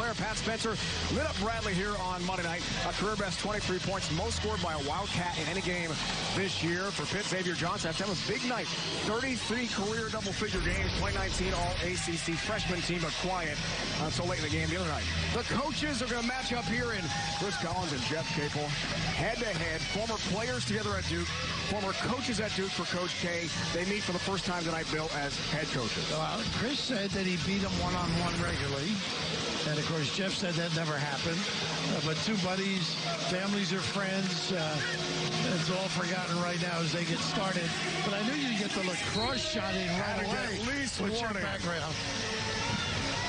player. Pat Spencer lit up Bradley here on Monday night. A career best 23 points, most scored by a Wildcat in any game this year for Pitt. Xavier Johnson. That was a big night. 33 career double-figure games. 2019 All-ACC freshman team, but quiet until late in the game the other night. The coaches are going to match up here in Chris Collins and Jeff Capel. Head-to-head. Former players together at Duke. Former coaches at Duke for Coach K. They meet for the first time tonight, Bill, as head coaches. Well, Chris said that he beat him one-on-one regularly. And, of course, Jeff said that never happened. But two buddies, families are friends. It's all forgotten right now as they get started. But I knew you'd get the lacrosse shot in right away. At least with one your background.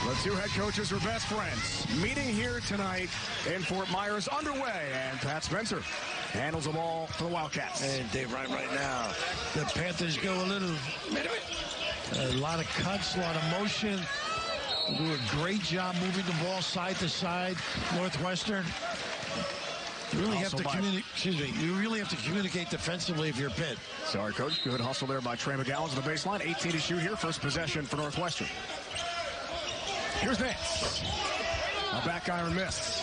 The two head coaches are best friends. Meeting here tonight in Fort Myers underway. And Pat Spencer handles the ball for the Wildcats. And Dave, right now, the Panthers go a lot of cuts, a lot of motion. Do a great job moving the ball side to side. Northwestern. You really have to communicate. Excuse me. You really have to communicate defensively if you're Pitt. Sorry, Coach. Good hustle there by Trey McGowan to the baseline. 18 to shoot here. First possession for Northwestern. Here's Nance. A back iron miss.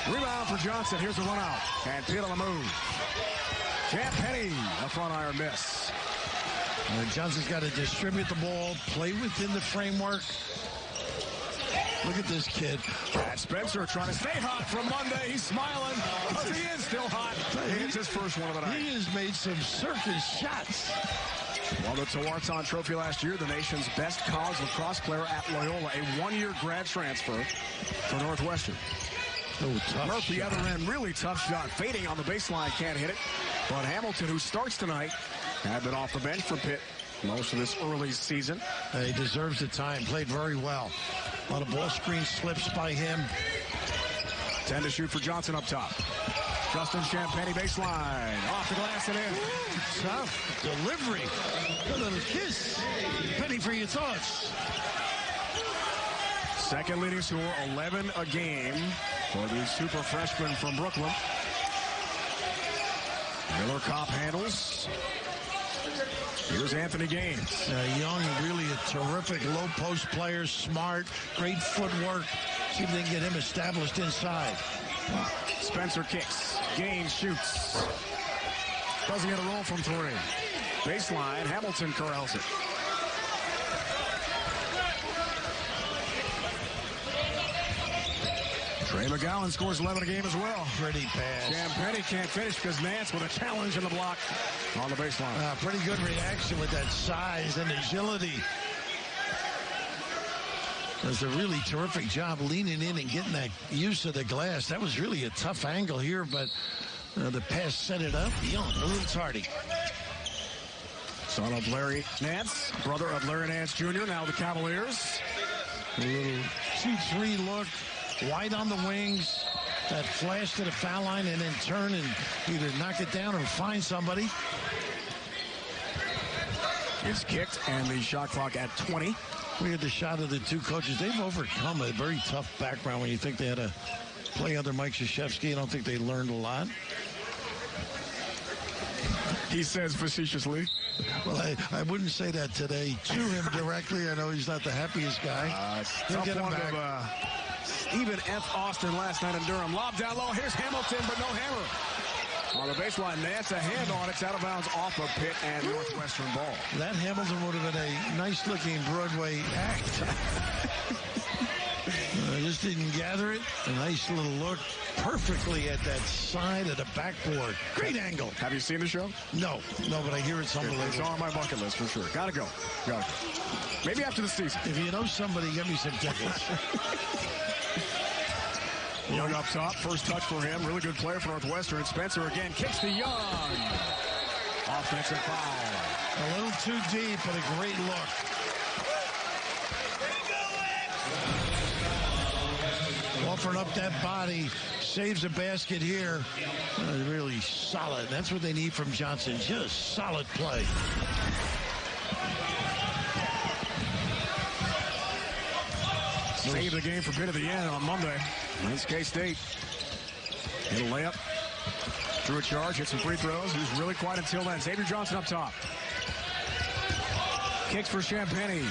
Rebound for Johnson. Here's the run out. And Pitt on the move. Champagny, a front iron miss. And Johnson's got to distribute the ball, play within the framework. Look at this kid. Pat Spencer trying to stay hot from Monday. He's smiling because he is still hot. He hits his first one of the night. He has made some circus shots. Won the Tewaaraton Trophy last year, the nation's best college lacrosse player at Loyola. A one-year grad transfer for Northwestern. Oh, tough Murphy, shot. other end, really tough shot. Fading on the baseline, can't hit it. But Hamilton, who starts tonight, had been off the bench for Pitt most of this early season. He deserves the time. Played very well. A lot of ball screen slips by him. 10 to shoot for Johnson up top. Justin Champagny baseline. Off the glass and in. Ooh, tough delivery. A little kiss. Penny for your thoughts. Second leading scorer, 11 a game for the super freshman from Brooklyn. Miller Kopp handles. Here's Anthony Gaines. Young, really a terrific low post player, smart, great footwork. See if they can get him established inside. Spencer kicks. Gaines shoots. Doesn't get a roll from three. Baseline, Hamilton corrals it. Trey McGowan scores 11 a game as well. Pretty pass. Champagny can't finish because Nance with a challenge in the block on the baseline. Pretty good reaction with that size and agility. Does a really terrific job leaning in and getting that use of the glass. That was really a tough angle here, but the pass set it up. Young, a little tardy. Son of Larry Nance, brother of Larry Nance Jr., now the Cavaliers. A little 2-3 look. Wide on the wings, that flash to the foul line, and then turn and either knock it down or find somebody. It's kicked, and the shot clock at 20. We had the shot of the two coaches. They've overcome a very tough background when you think they had to play under Mike Krzyzewski. I don't think they learned a lot. He says facetiously. Well, I wouldn't say that today to him directly. I know he's not the happiest guy. Tough one of Stephen F. Austin last night in Durham. Lob down low. Here's Hamilton, but no hammer. On the baseline, Nance a hand on it. It's out of bounds off of Pitt and Northwestern ball. That Hamilton would have been a nice-looking Broadway act. I just didn't gather it. A nice little look perfectly at that side of the backboard. Great angle. Have you seen the show? No, but I hear it's unbelievable. It's on my bucket list for sure. Gotta go. Maybe after the season. If you know somebody, get me some tickets. Young up top. First touch for him. Really good player for Northwestern. Spencer again kicks to Young. Offensive foul. A little too deep, but a great look. Offering up that body. Saves a basket here. Really solid. That's what they need from Johnson. Just solid play. Save the game for Pitt at the end on Monday. Against K-State. Hit a layup. Drew a charge, hit some free throws. He was really quiet until then. Xavier Johnson up top. Kicks for Champagny.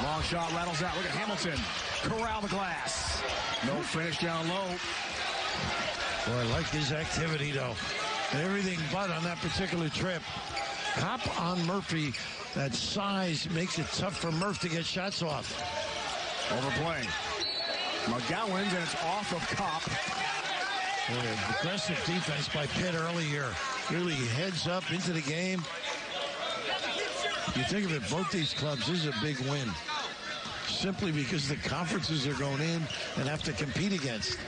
Long shot rattles out. Look at Hamilton. Corral the glass. No finish down low. Boy, I like his activity, though. Everything but on that particular trip. Cop on Murphy. That size makes it tough for Murph to get shots off. Overplaying. McGowan's, and it's off of Cop. Boy, aggressive defense by Pitt earlier. Really heads up into the game. You think of it, both these clubs, this is a big win. Simply because the conferences are going in and have to compete against.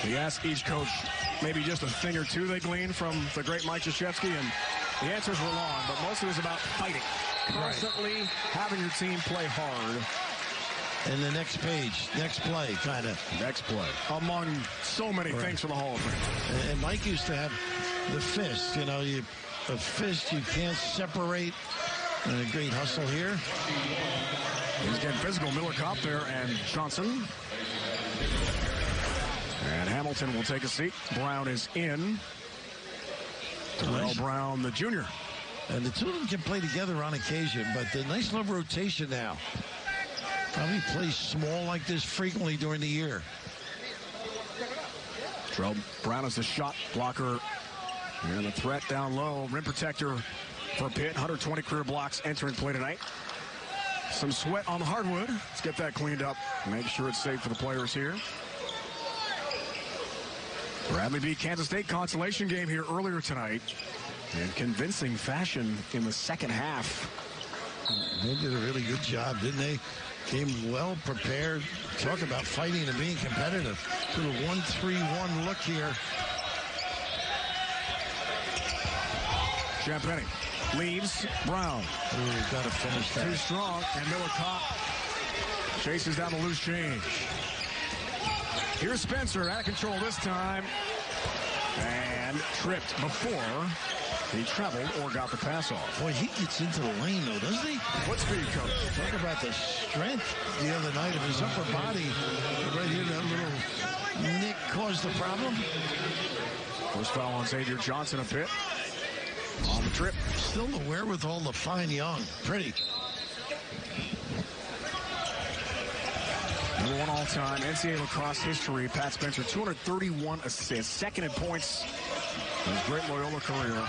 He asked each coach maybe just a thing or two they gleaned from the great Mike Krzyzewski, and the answers were long, but most of it was about fighting. Constantly having your team play hard. And the next page, next play, kind of. Next play. Among so many things for the Hall of Fame. And Mike used to have the fist. You know, a fist you can't separate. And a great hustle here. He's getting physical. Miller Kopp there and Johnson. And Hamilton will take a seat. Brown is in. Terrell Brown, the junior. And the two of them can play together on occasion, but the nice little rotation now. Probably plays small like this frequently during the year. Terrell Brown is the shot blocker. And the threat down low. Rim protector for Pitt. 120 career blocks entering play tonight. Some sweat on the hardwood. Let's get that cleaned up. Make sure it's safe for the players here. Bradley beat Kansas State consolation game here earlier tonight in convincing fashion in the second half. They did a really good job, didn't they? Came well prepared. Talk about fighting and being competitive. To the 1-3-1 look here. Champagny leaves Brown. Ooh, got to finish that. Too strong, and Miller Kopp chases down the loose change. Here's Spencer out of control this time, and tripped before he traveled or got the pass off. Boy, he gets into the lane, though, doesn't he? What speed, coach? Talk about the strength the other night of his upper body. Right here, that little nick caused the problem. First foul on Xavier Johnson of Pitt. On the trip. Still the wherewithal to find Young. Pretty. Number one all-time NCAA lacrosse history. Pat Spencer, 231 assists. Second in points in his great Loyola career.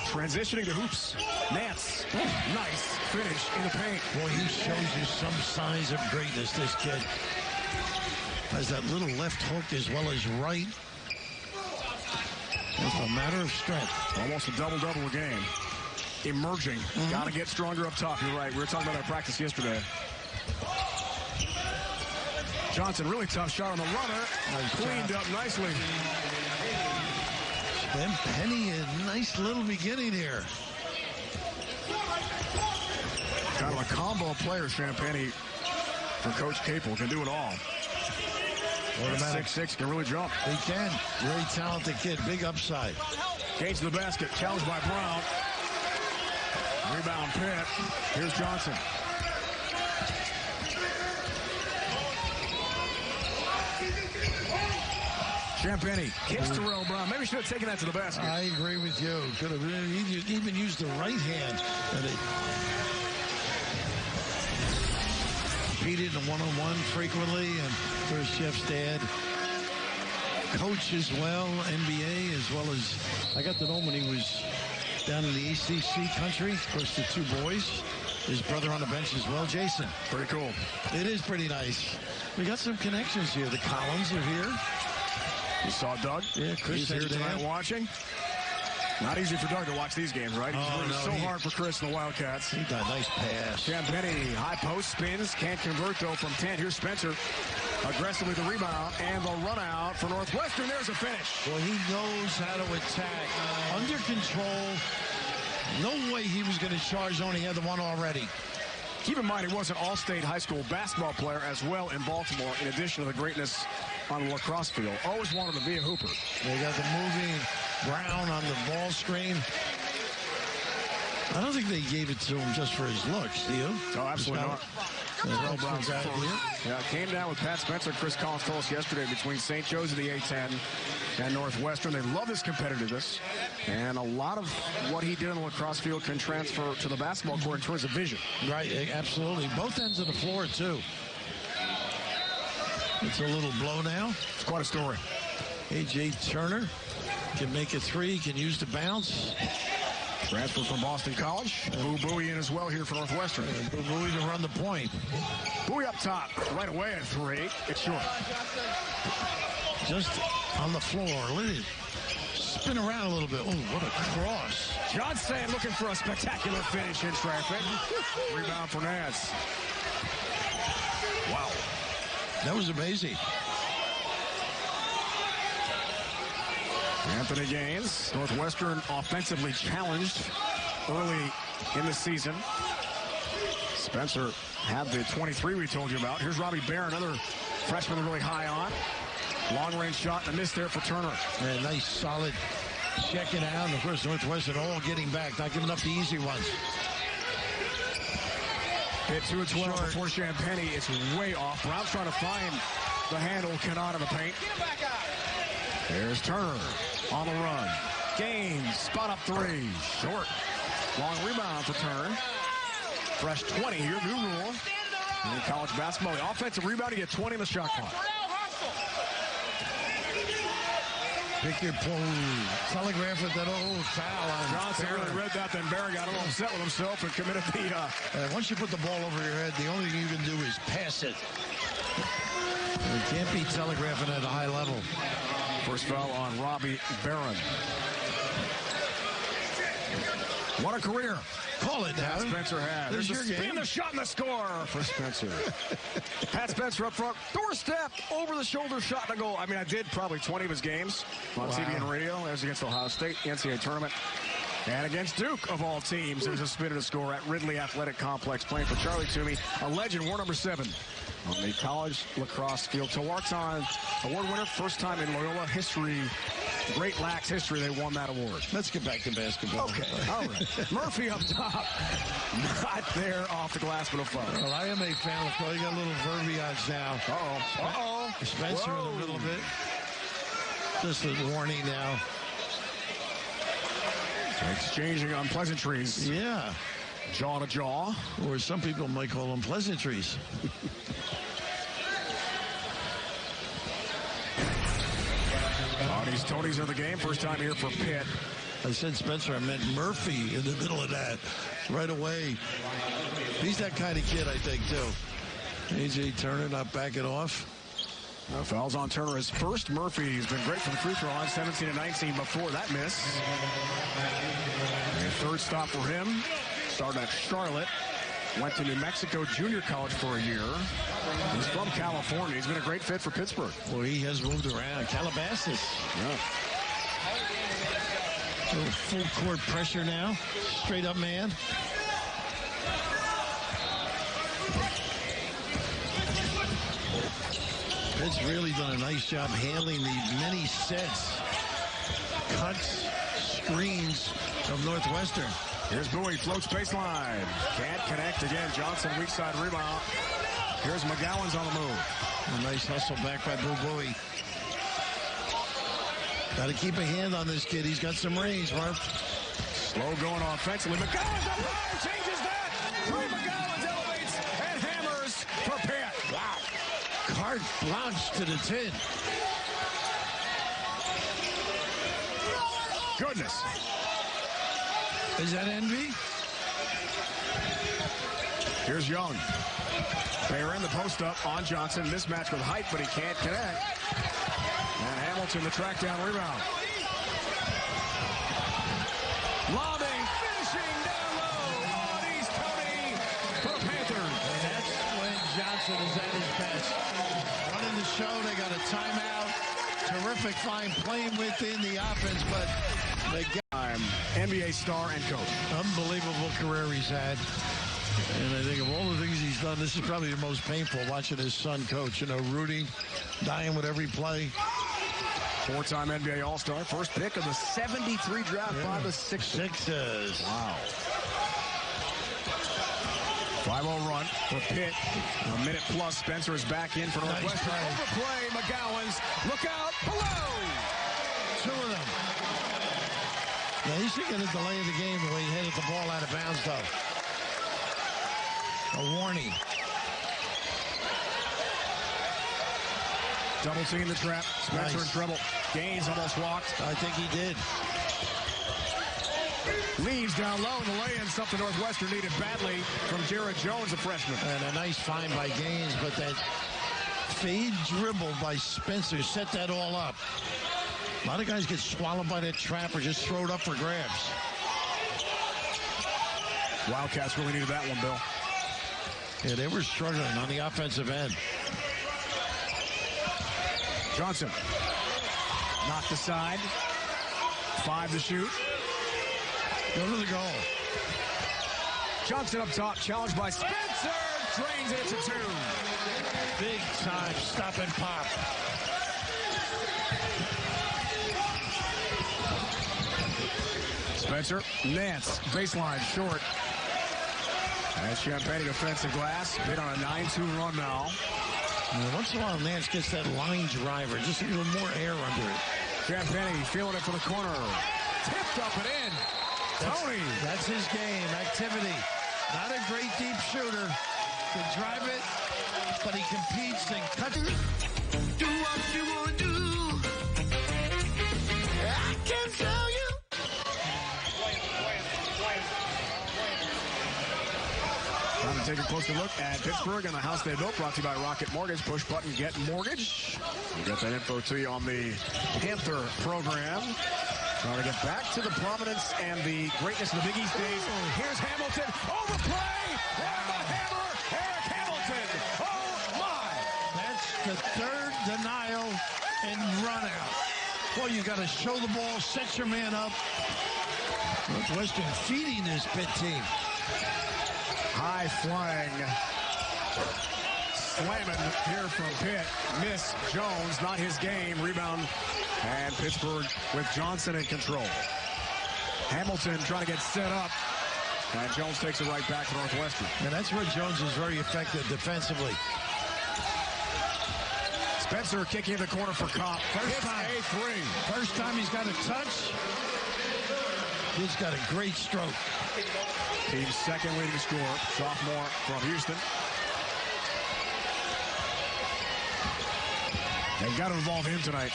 Transitioning to hoops. Nance. Nice finish in the paint. Boy, he shows you some signs of greatness, this kid. Has that little left hook as well as right. It's a matter of strength. Almost a double-double a game. Emerging. Got to get stronger up top. You're right. We were talking about that practice yesterday. Johnson, really tough shot on the runner. Cleaned up nicely. Ben Penny, a nice little beginning here. Kind of a combo player, Champagny, for Coach Capel. Can do it all. 6'6", can really jump. He can. Very talented kid. Big upside. Gates to the basket. Challenged by Brown. Rebound Pitt. Here's Johnson. Champagny hits Terrell Brown. Maybe should have taken that to the basket. I agree with you. Could have even used the right hand. Competed in one-on-one frequently, and first Chef's dad. Coach as well, NBA, as well as I got to know him when he was down in the ACC country. Of course, the two boys. His brother on the bench as well, Jason. Pretty cool. It is pretty nice. We got some connections here. The Collins are here. You saw Doug? Yeah, Chris He's here tonight watching. Not easy for Doug to watch these games, right? He's working so hard for Chris and the Wildcats. He got a nice pass. Champagny, high post, spins, can't convert, though, from 10. Here's Spencer. Aggressively the rebound and the run out for Northwestern. There's a finish. Well, he knows how to attack. Under control. No way he was going to charge on. He had the one already. Keep in mind, he was an all-state high school basketball player as well in Baltimore, in addition to the greatness on the lacrosse field. Always wanted to be a hooper. They got the moving Brown on the ball screen. I don't think they gave it to him just for his looks, do you? Oh, absolutely not. Came down with Pat Spencer. Chris Collins told us yesterday between St. Joe's of the A-10 and Northwestern. They love his competitiveness, and a lot of what he did on the lacrosse field can transfer to the basketball court in terms of vision. Right, absolutely. Both ends of the floor, too. It's a little blow now. It's quite a story. A.J. Turner can make a three, can use the bounce. Transfer from Boston College. Bowie in as well here for Northwestern. Bowie to run the point. Bowie up top, right away at 3. It's short. Just on the floor. Let it spin around a little bit. Oh, what a cross. Johnson looking for a spectacular finish in traffic. Rebound for Nance. Wow. That was amazing. Anthony Gaines, Northwestern offensively challenged early in the season. Spencer had the 23 we told you about. Here's Robbie Barron, another freshman really high on. Long-range shot and a miss there for Turner. Yeah, nice, solid checking out. And of course, Northwestern all getting back, not giving up the easy ones. Hit 2 of 12 before Champagny. It's way off. Brown's trying to find the handle, cannot in the paint. There's Turner on the run. Gaines, spot up 3. Short. Long rebound for Turner. Fresh 20 here, new rule. In college basketball, the offensive rebound, you get 20 in the shot clock. Pick your telegraph with that old foul on Johnson really read that, then Barron got a little upset with himself and committed the... once you put the ball over your head, the only thing you can do is pass it. You can't be telegraphing at a high level. First foul on Robbie Barron. What a career. Call it now. Pat Spencer had. There's your spin, the shot, and the score for Spencer. Pat Spencer up front. Doorstep, over-the-shoulder shot and a goal. I mean, I did probably 20 of his games on TV and radio. That was against Ohio State, NCAA tournament. And against Duke, of all teams, there's a spin and a score at Ridley Athletic Complex, playing for Charlie Toomey, a legend, war number 7 on the college lacrosse field. Tewaaraton award winner, first time in Loyola history, Great Lax history, they won that award. Let's get back to basketball. Okay, all right. Murphy up top, not there off the glass, but a foul. Well, I am a fan of play. You got a little verbiage now. Uh-oh. Spencer in the middle of it. Just a warning now. Exchanging unpleasantries. Yeah. Jaw to jaw. Or some people might call them pleasantries. Tony's in the game. First time here for Pitt. I said Spencer. I meant Murphy in the middle of that. Right away. He's that kind of kid, I think, too. A.J. Turner not backing off. Fouls on Turner his first. Murphy's been great from the free throw line, 17 and 19 before that miss. And third stop for him. Started at Charlotte. Went to New Mexico Junior College for a year. He's from California. He's been a great fit for Pittsburgh. Well, he has moved around. Calabasas. Yeah. Full court pressure now. Straight up man. Pitt's really done a nice job handling the many sets, cuts, screens of Northwestern. Here's Bowie, floats baseline. Can't connect again. Johnson, weak side rebound. Here's McGowan's on the move. A nice hustle back by Bowie. Got to keep a hand on this kid. He's got some range, Marv. Slow going offensively. McGowan's up high, changes that. Trey McGowan's elevates and hammers for Pitt. Wow. Carte blanche to the 10. Goodness. Is that envy? Here's Young. Barron, the post up on Johnson. Mismatch with height, but he can't connect. And Hamilton, the track down rebound. Lobbing, finishing down low. On East Tony for the Panthers. And that's when Johnson is at his best. Running the show, they got a timeout. Terrific fine playing within the offense, but they got NBA star and coach. Unbelievable career he's had. And I think of all the things he's done, this is probably the most painful, watching his son coach. You know, rooting, dying with every play. Four-time NBA All-Star. First pick of the 73 draft by the Sixers. Wow. 5-0 run. for Pitt. A minute plus. Spencer is back in for Northwestern. Nice Overplay. McGowan's. Look out. Below. Two of them. Yeah, he should get a delay of the game the way he headed the ball out of bounds, though. A warning. Double team the trap. Spencer in trouble. Gaines almost walked. I think he did. Leaves down low. The lay-in, something Northwestern needed badly from Jared Jones, a freshman. And a nice find by Gaines, but that fade dribble by Spencer set that all up. A lot of guys get swallowed by that trap or just throw it up for grabs. Wildcats really needed that one, Bill. Yeah, they were struggling on the offensive end. Johnson knocked aside. 5 to shoot. Go to the goal. Johnson up top, challenged by Spencer. Drains it to 2. Big time stop and pop. Spencer, Nance, baseline short. And Champagne defensive glass. Hit on a 9-2 run now. And once in a while, Nance gets that line driver, just a little more air under it. Champagne feeling it for the corner. Tipped up and in. Tony. That's his game, activity. Not a great deep shooter. Can drive it, but he competes and cuts. Do what you want to do. I can tell you. Time to take a closer look at Pittsburgh and the house they built, brought to you by Rocket Mortgage. Push button, get mortgage. We'll get that info to you on the Panther program. Trying to get back to the prominence and the greatness of the Big East days. Here's Hamilton. Overplay. And the hammer. Eric Hamilton. Oh, my. That's the third denial and run out. Well, you got to show the ball, set your man up. Northwestern feeding this Pitt team. High flying. Slamming here from Pitt. Miss Jones, not his game. Rebound. And Pittsburgh with Johnson in control. Hamilton trying to get set up. And Jones takes it right back to Northwestern. And that's where Jones is very effective defensively. Spencer kicking in the corner for Kopp. First time. A 3. First time he's got a touch. He's got a great stroke. Team's second leading scorer. Sophomore from Houston. They've got to involve him tonight.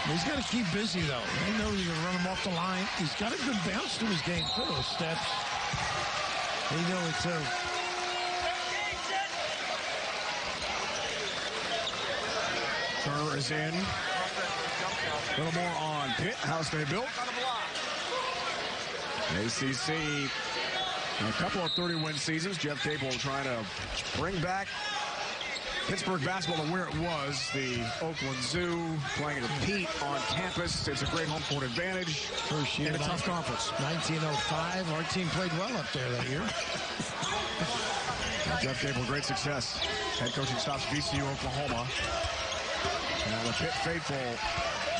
He's got to keep busy, though. They know he's going to run him off the line. He's got a good bounce to his game. Little steps. They know it, too. Turner is in. A little more on Pitt, house they built. ACC, a couple of 30-win seasons. Jeff Capel trying to bring back Pittsburgh basketball to where it was. The Oakland Zoo playing at Pete on campus. It's a great home court advantage. First year in a tough conference. 1905. Our team played well up there that year. Jeff Capel, great success. Head coaching stops VCU, Oklahoma. And the Pitt faithful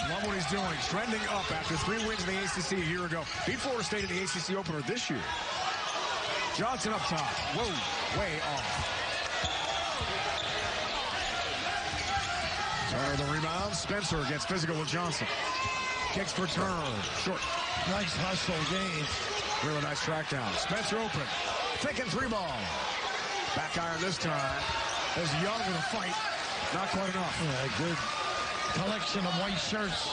love what he's doing. Trending up after 3 wins in the ACC a year ago. Beat Florida State in the ACC opener this year. Johnson up top. Whoa, way off. Turner the rebound. Spencer gets physical with Johnson. Kicks for Turner. Short. Nice hustle, Gaines. Really nice track down. Spencer open. Thick and 3 ball. Back iron this time. There's Young with a fight. Not quite enough. Yeah, good collection of white shirts.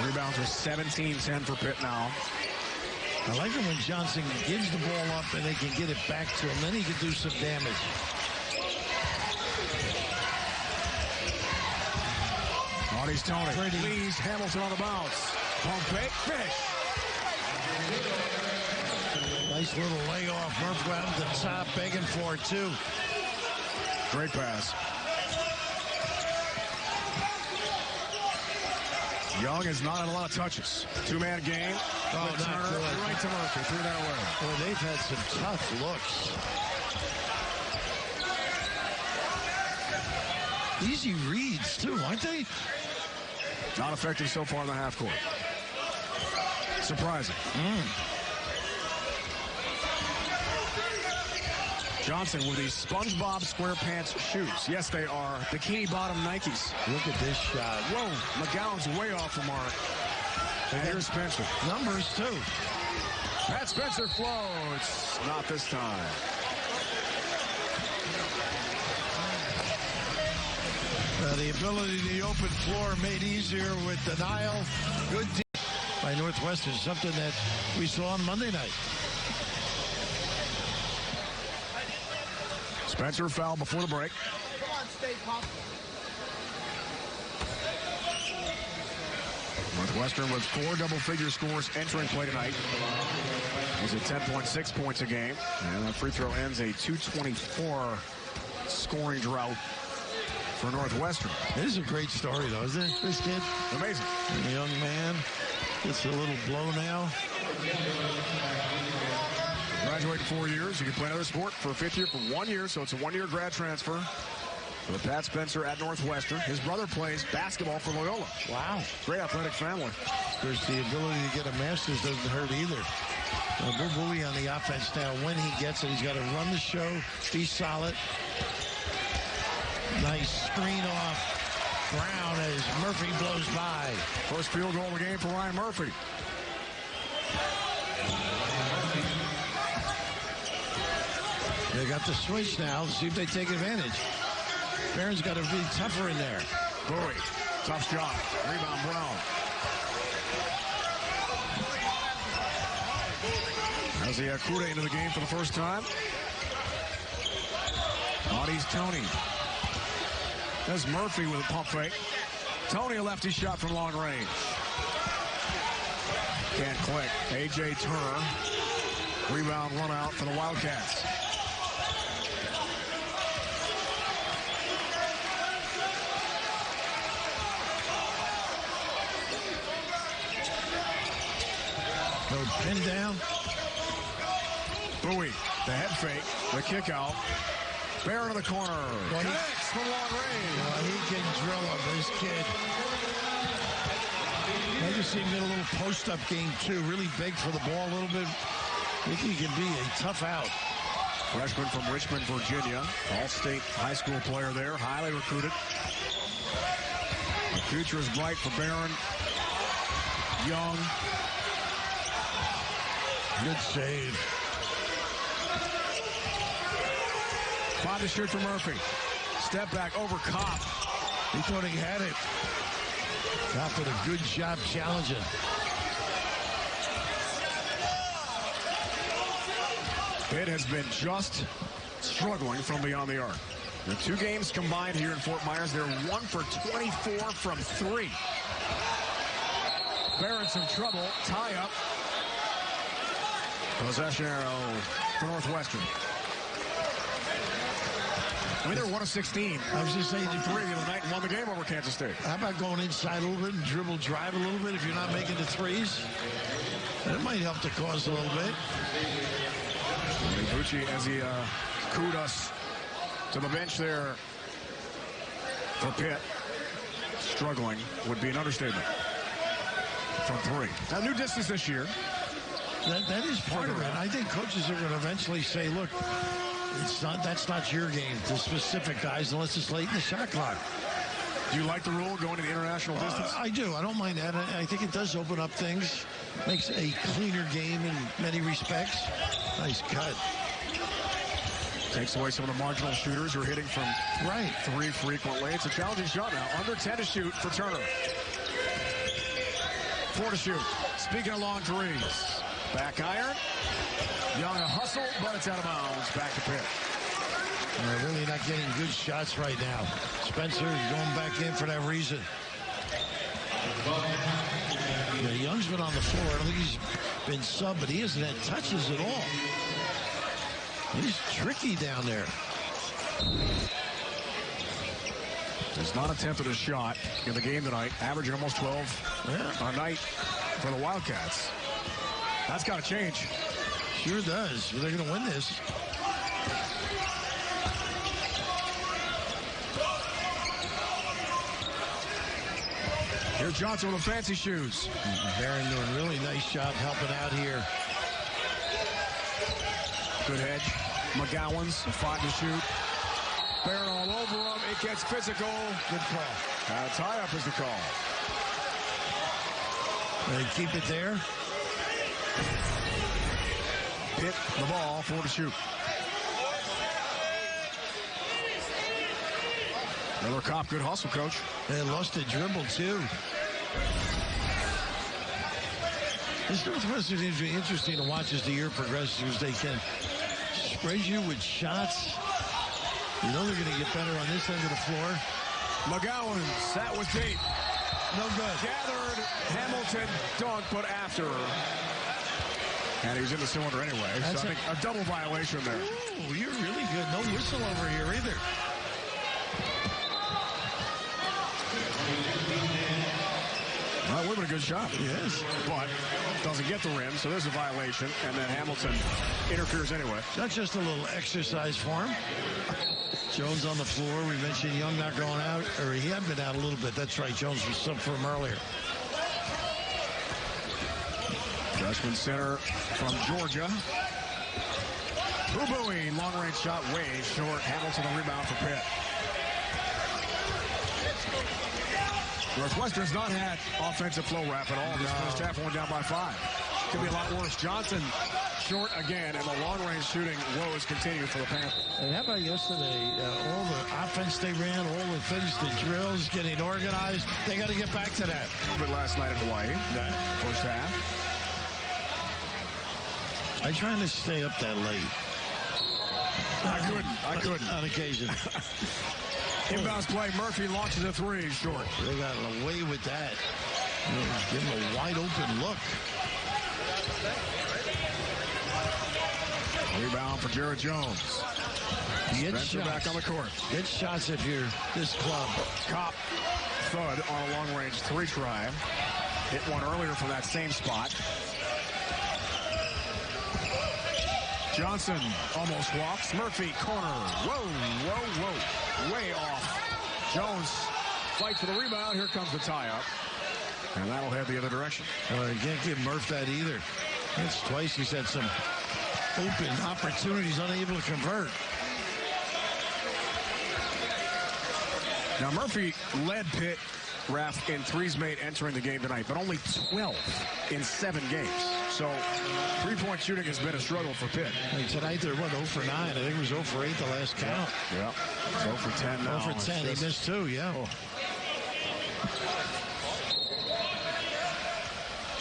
Rebounds are 17-10 for Pitt now. I like it when Johnson gives the ball up and they can get it back to him. Then he can do some damage. Audie's Tony. Leaves Hamilton on the bounce. Pump fake. Finish. Nice little layoff. Murphy out at the top, begging for it, too. Great pass. Young is not on a lot of touches. 2-man game. Oh, Turner right to Murphy. Threw that away. Well, they've had some tough looks. Easy reads, too, aren't they? Not effective so far in the half court. Surprising. Johnson with these SpongeBob SquarePants shoes. Yes, they are bikini bottom Nikes. Look at this shot. Whoa, McGowan's way off the mark. And here's Spencer. Numbers, too. Pat Spencer floats. Not this time. The ability to the open floor made easier with denial. Good deal by Northwestern, something that we saw on Monday night. Spencer fouled before the break. Come on, stay possible. Northwestern with 4 double-figure scores entering play tonight. He's at 10.6 points a game. And that free throw ends a 224 scoring drought for Northwestern. This is a great story, though, isn't it, this kid? Amazing. And the young man gets a little blow now. Graduate in 4 years. You can play another sport for a 5th year for 1 year, so it's a 1-year grad transfer for Pat Spencer at Northwestern. His brother plays basketball for Loyola. Wow. Great athletic family. Of course, the ability to get a master's doesn't hurt either. Bowie on the offense now. When he gets it, he's got to run the show, be solid. Nice screen off Brown as Murphy blows by. First field goal of the game for Ryan Murphy. They got the switch now. Let's see if they take advantage. Barron's got to be tougher in there. Bowie, tough shot. Rebound Brown. As the Akuda into the game for the first time. Audie's Tony. There's Murphy with a pump fake. Tony a lefty shot from long range. Can't click. A.J. Turner. Rebound run out for the Wildcats. No pin down. Bowie, the head fake, the kick out. Barron in the corner. Well, Connects from long range. Well, he can drill him, this kid. I just see him get a little post-up game, too. Really big for the ball a little bit. I think he can be a tough out. Freshman from Richmond, Virginia. All-state high school player there. Highly recruited. The future is bright for Barron. Young. Good save. 5 to shoot for Murphy. Step back over Kopp. He thought he had it. Kopp did a good job challenging. Pitt has been just struggling from beyond the arc. The 2 games combined here in Fort Myers, they're 1 for 24 from 3. Barron's in trouble. Tie up. Possession arrow for Northwestern. I mean, they were 1 of 16. I was just saying, from 3 the other night and won the game over Kansas State. How about going inside a little bit and dribble, drive a little bit if you're not making the threes? That might help the cause a little bit. Bucci, as he cooed us to the bench there for Pitt, struggling would be an understatement. From 3. Now, new distance this year. That is part of it. I think coaches are going to eventually say, look, that's not your game, the specific guys, unless it's late in the shot clock. Do you like the rule going to the international distance? I do. I don't mind that. I think it does open up things. Makes a cleaner game in many respects. Nice cut. Takes away some of the marginal shooters who are hitting from 3 frequently. It's a challenging shot now. Under 10 to shoot for Turner. 4 to shoot. Speaking of long threes. Back iron. Young a hustle, but it's out of bounds. Back to Pitt. They're really not getting good shots right now. Spencer is going back in for that reason. Yeah, Young's been on the floor. I don't think he's been subbed, but he hasn't had touches at all. He's tricky down there. Has not attempted a shot in the game tonight, averaging almost 12 a night for the Wildcats. That's got to change. Sure does. They're going to win this. Here's Johnson with the fancy shoes. Barron doing a really nice job helping out here. Good hedge. McGowan's 5 to shoot. Barron all over him. It gets physical. Good call. Tie-up is the call. They keep it there. Pitt the ball, 4 to shoot. Miller Kopp, good hustle, coach. They lost a dribble, too. This Northwestern is interesting to watch as the year progresses, because they can spread you with shots. You know they're going to get better on this end of the floor. McGowan, that was deep. No good. Gathered, Hamilton dunk, but after. And he was in the cylinder anyway. That's so I think a double violation there. Ooh, you're really good. No whistle over here either. Well, it would have been a good shot. Yes. But doesn't get the rim, so there's a violation. And then Hamilton interferes anyway. That's just a little exercise for him. Jones on the floor. We mentioned Young not going out, or he had been out a little bit. That's right. Jones was sub for him earlier. Freshman center from Georgia. Boo-booing. Long-range shot way short. Hamilton the rebound for Pitt. Northwestern's not had offensive flow rap at all. This first half went down by 5. Could be a lot worse. Johnson short again, and the long-range shooting woes continue for the Panthers. And how about yesterday? All the offense they ran, all the things, the drills, getting organized. They got to get back to that. But last night in Hawaii, first half. I try to stay up that late. I couldn't. On occasion. Inbounds play. Murphy launches a 3 short. They got away with that. Give him a wide open look. Rebound for Jared Jones. Spencer back on the court. Get shots if you're this club. Kopp, thud on a long-range 3 try. Hit one earlier from that same spot. Johnson almost walks. Murphy, corner. Whoa. Way off. Jones fights for the rebound. Here comes the tie-up. And that'll head the other direction. You can't give Murph that either. That's twice he's had some open opportunities, unable to convert. Now, Murphy led Pitt, Raf, in threes made entering the game tonight, but only 12 in 7 games. So, three-point shooting has been a struggle for Pitt. Hey, tonight they're, 0 for 9. I think it was 0 for 8 the last count. Yeah. 0 for 10 now. 0 for 10. He missed 2, yeah. Oh.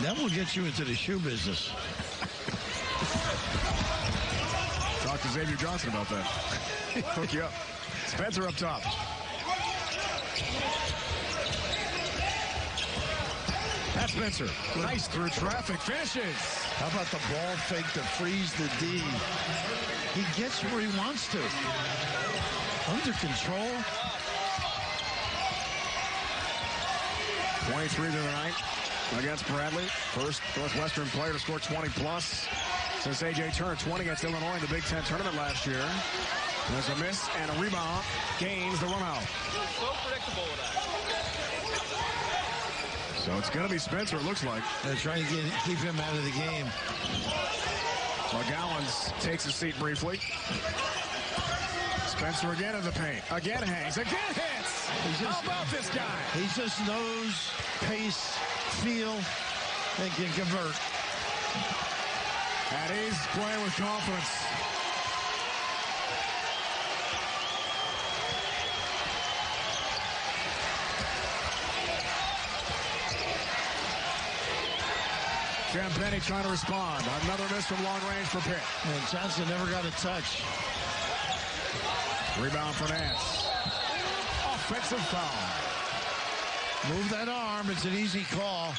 That will get you into the shoe business. Talk to Xavier Johnson about that. Hook you up. Spencer up top. That's Spencer. Nice through traffic. Finishes. How about the ball fake to freeze the D? He gets where he wants to. Under control. 23 tonight against Bradley. First Northwestern player to score 20-plus since A.J. turned 20 against Illinois in the Big Ten tournament last year. There's a miss and a rebound. Gains the run out. So predictable with that. So it's going to be Spencer, it looks like. They're trying to keep him out of the game. McGowan takes a seat briefly. Spencer again in the paint. Again hangs. Again hits. How about this guy? He just knows pace, feel, and can convert. And he's playing with confidence. Penny trying to respond. Another miss from long range for Pitt. And Johnson never got a touch. Rebound for Nance. Offensive foul. Move that arm. It's an easy call.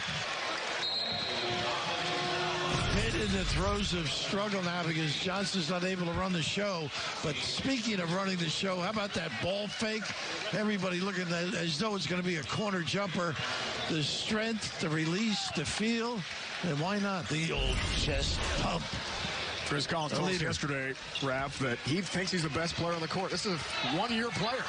Pitt in the throes of struggle now because Johnson's not able to run the show. But speaking of running the show, how about that ball fake? Everybody looking at as though it's going to be a corner jumper. The strength, the release, the feel. And why not the old chest pump? Chris Collins told us yesterday, Raph, that he thinks he's the best player on the court. This is a one-year player.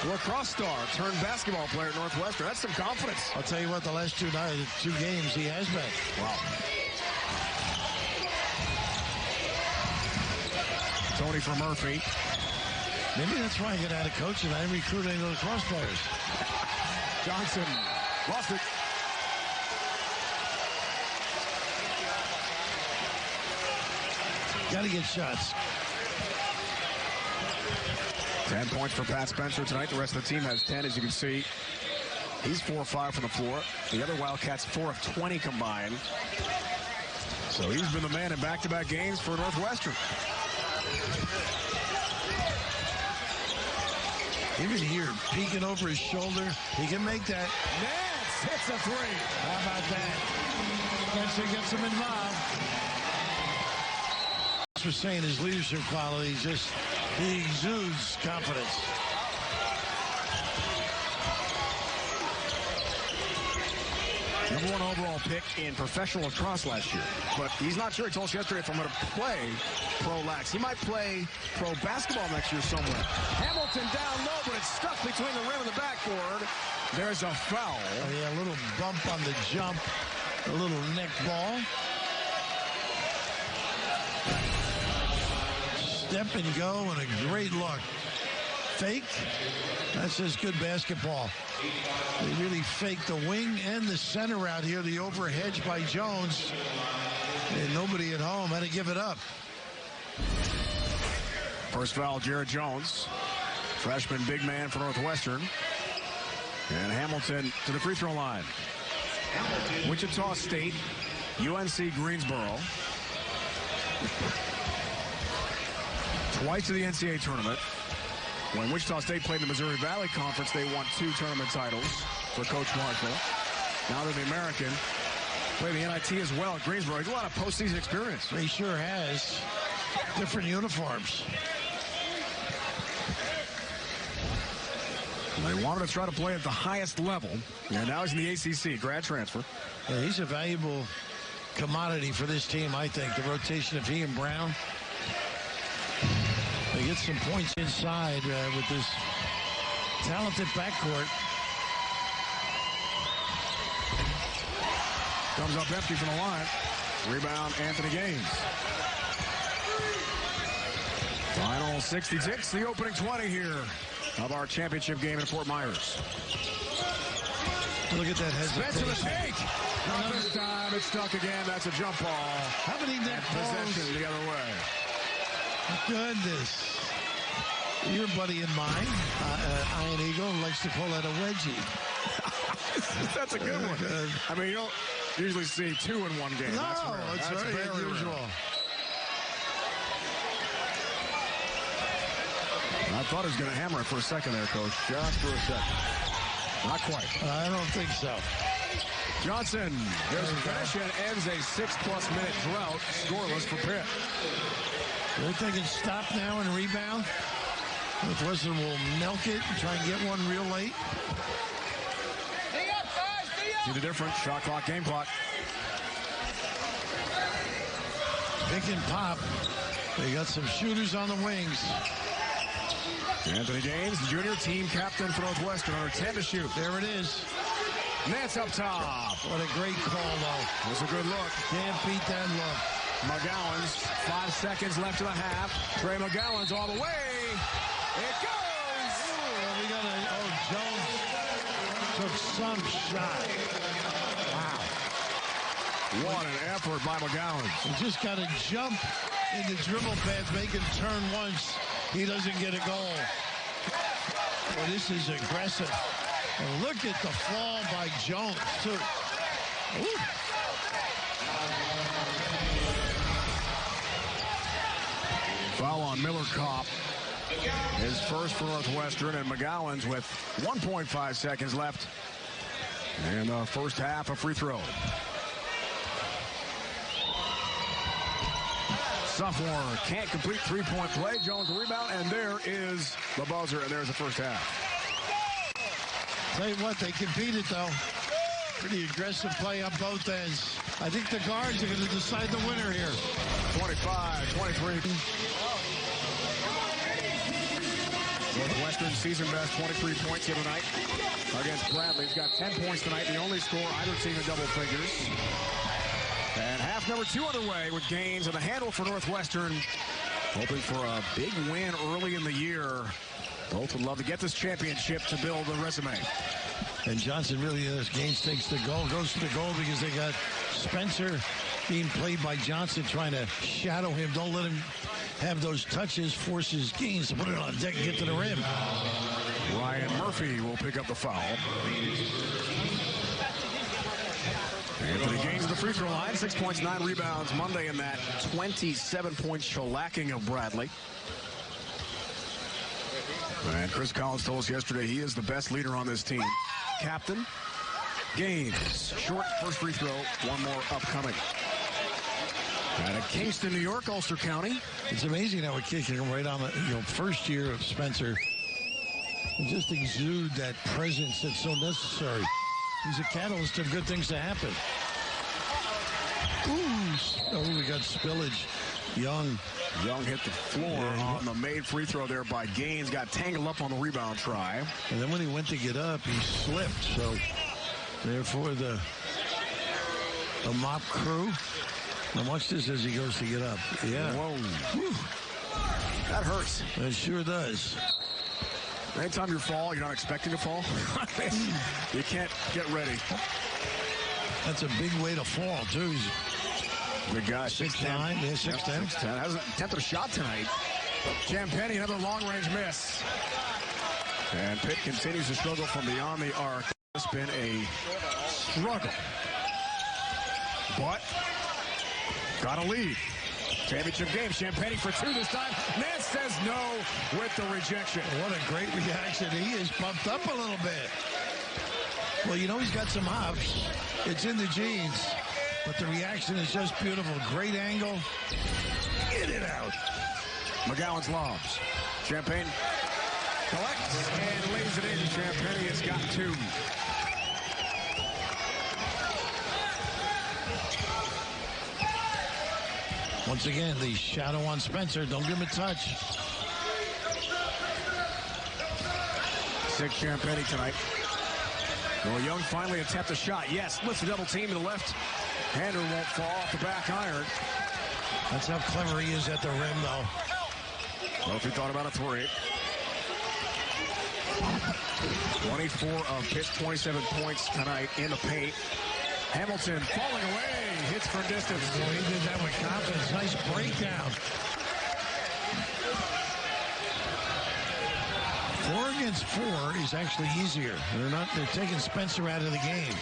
lacrosse star turned basketball player at Northwestern. That's some confidence. I'll tell you what, the last two games he has been. Wow. Tony for Murphy. Maybe that's why I get out of coaching. I recruit any lacrosse players. Johnson lost it. Got to get shots. 10 points for Pat Spencer tonight. The rest of the team has 10, as you can see. He's 4 of 5 from the floor. The other Wildcats 4 of 20 combined. So he's been the man in back-to-back games for Northwestern. Even here, peeking over his shoulder, he can make that. Nance hits a three. How about that? Spencer gets him involved. For saying his leadership qualities, just he exudes confidence. Number 1 overall pick in professional lacrosse last year. But he's not sure. He told us yesterday if I'm going to play pro lax. He might play pro basketball next year somewhere. Hamilton down low, but it's stuck between the rim and the backboard. There's a foul. Oh, yeah, a little bump on the jump. A little neck ball. Step and go and a great look. Fake. That's just good basketball. They really faked the wing and the center out here. The overhedge by Jones. And nobody at home had to give it up. First foul, Jared Jones. Freshman big man for Northwestern. And Hamilton to the free throw line. Wichita State, UNC Greensboro. Twice to the NCAA tournament. When Wichita State played in the Missouri Valley Conference, they won 2 tournament titles for Coach Marshall. Now they're the American. Played the NIT as well at Greensboro. He's a lot of postseason experience. He sure has. Different uniforms. They wanted to try to play at the highest level. And now he's in the ACC, grad transfer. Yeah, he's a valuable commodity for this team, I think. The rotation of he and Brown. They get some points inside with this talented backcourt. Comes up empty from the line. Rebound, Anthony Gaines. Final 66, the opening 20 here of our championship game in Fort Myers. Look at that hesitation. Spencer the take. Not this time. It's stuck again. That's a jump ball. How many net balls? Possession the other way. Goodness. Your buddy and mine, Iron Eagle, likes to call that a wedgie. That's a good one. I mean, you don't usually see 2 in one game. No, that's very unusual. I thought he was going to hammer it for a second there, Coach. Just for a second. Not quite. I don't think so. Johnson, there's a finish and ends a 6+ minute drought, scoreless for Pitt. They're thinking stop now and rebound. Northwestern will milk it and try and get one real late. See the difference? Shot clock, game clock. Pick and pop. They got some shooters on the wings. Anthony Gaines, the junior team captain for Northwestern, under 10 to shoot. There it is. Nance up top. What a great call, though. That's a good look. Can't beat that look. McGowan's 5 seconds left in the half. Trey McGowan's all the way. It goes. We got Jones took some shot. Wow. What an effort by McGowan. He just got to jump in the dribble path, make him turn once. He doesn't get a goal. Well, this is aggressive. And look at the fall by Jones, too. Ooh. Foul on Miller Kopp. His first for Northwestern, and McGowan's with 1.5 seconds left in the first half, a free throw. Sophomore can't complete three-point play. Jones will rebound, and there is the buzzer, and there's the first half. Tell you what, they competed, though. Pretty aggressive play on both ends. I think the guards are going to decide the winner here. 25-23. Northwestern season best 23 points here tonight against Bradley. He's got 10 points tonight, the only score either team in double figures. And half number 2 underway with Gaines and the handle for Northwestern, hoping for a big win early in the year. Both would love to get this championship to build a resume. And Johnson really is. Gaines takes the goal, goes to the goal because they got Spencer being played by Johnson, trying to shadow him. Don't let him have those touches, forces Gaines to put it on deck and get to the rim. Ryan Murphy will pick up the foul. Anthony Gaines at the free throw line, 6 points, 9 rebounds Monday in that 27-point shellacking of Bradley. And Chris Collins told us yesterday he is the best leader on this team. Captain Gaines, short first free throw, one more upcoming. Out of Kingston, New York, Ulster County. It's amazing how a kid can come right on the first year of Spencer and just exude that presence that's so necessary. He's a catalyst of good things to happen. Ooh, oh, we got spillage. Young hit the floor on the made free throw there by Gaines. Got tangled up on the rebound try. And then when he went to get up, he slipped. So, therefore, the mop crew. Now watch this as he goes to get up. Yeah. Whoa. Whew. That hurts. It sure does. Anytime you fall, you're not expecting to fall. You can't get ready. That's a big way to fall, too. He's good guy. 6'9". Yeah, 6'10". 6'10". Hasn't attempted a shot tonight. Champagny, another long-range miss. And Pitt continues to struggle from beyond the arc. It's been a struggle. But got a lead. Championship game. Champagny for 2 this time. Nance says no with the rejection. What a great reaction. He is pumped up a little bit. Well, he's got some hops. It's in the genes. But the reaction is just beautiful. Great angle. Get it out. McGowan's lobs. Champagne collects and lays it in. Champagne has got 2. Once again, the shadow on Spencer. Don't give him a touch. 6 Champagne tonight. Well, Young finally attempts a shot. Yes, lifts the double team to the left. Hander won't fall off the back iron. That's how clever he is at the rim, though. Well, if he thought about a 3. 24 of Pitt's 27 points tonight in the paint. Hamilton falling away. Hits for distance. Well, he did that with confidence. Nice breakdown. 4 against 4 is actually easier. They're taking Spencer out of the game.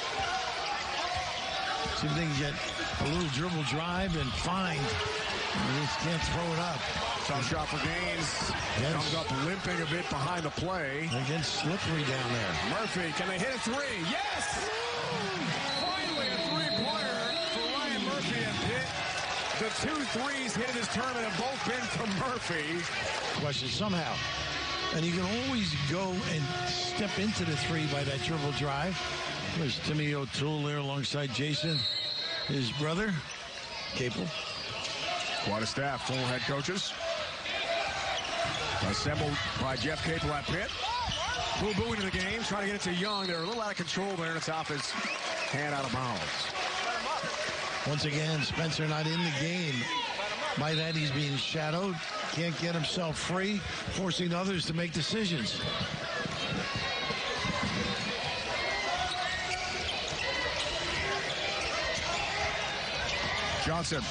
See if they can get a little dribble drive and find. They just can't throw it up. Tough shot for Gaines. Yes. Comes up limping a bit behind the play. They get slippery down there. Murphy, can they hit a 3? Yes! Finally a 3-pointer for Ryan Murphy and Pitt. The 2 threes hit in this tournament have both been from Murphy. Question somehow. And you can always go and step into the 3 by that dribble drive. There's Timmy O'Toole there alongside Jason, his brother, Capel. Quite a staff, full head coaches. Assembled by Jeff Capel at Pitt. Boo-boo into the game, trying to get it to Young. They're a little out of control there, and it's off his hand out of bounds. Once again, Spencer not in the game. By that, he's being shadowed. Can't get himself free, forcing others to make decisions. Johnson.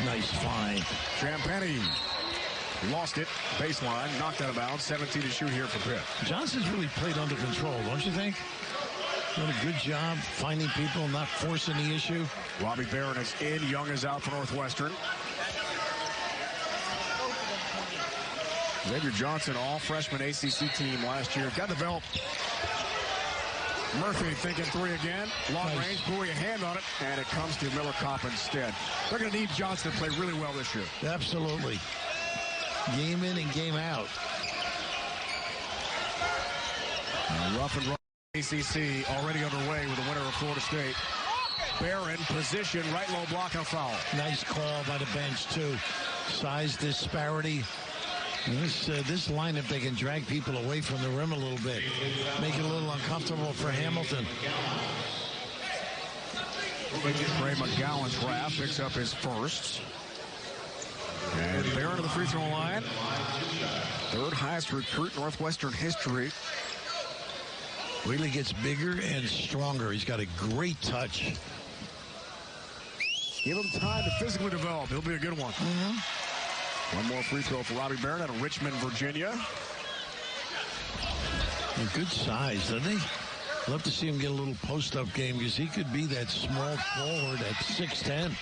Nice find. Champagny lost it. Baseline, knocked out of bounds. 17 to shoot here for Pitt. Johnson's really played under control, don't you think? Done a good job finding people, not forcing the issue. Robbie Barron is in. Young is out for Northwestern. Xavier Johnson, all-freshman ACC team last year. Got developed. Murphy thinking 3 again. Long range, Bowie a hand on it, and it comes to Miller Kopp instead. They're going to need Johnson to play really well this year. Absolutely. Game in and game out. Rough and rough ACC already underway with the winner of Florida State. Barron, position, right low block, and a foul. Nice call by the bench, too. Size disparity. This lineup, they can drag people away from the rim a little bit. Make it a little uncomfortable for Hamilton. Trey McGowan's graph picks up his first. And Barron to the free throw line. Third highest recruit in Northwestern history. Really gets bigger and stronger. He's got a great touch. Give him time to physically develop. He'll be a good one. One more free throw for Robbie Barron out of Richmond, Virginia. Good size, doesn't he? Love to see him get a little post-up game because he could be that small forward at 6'10".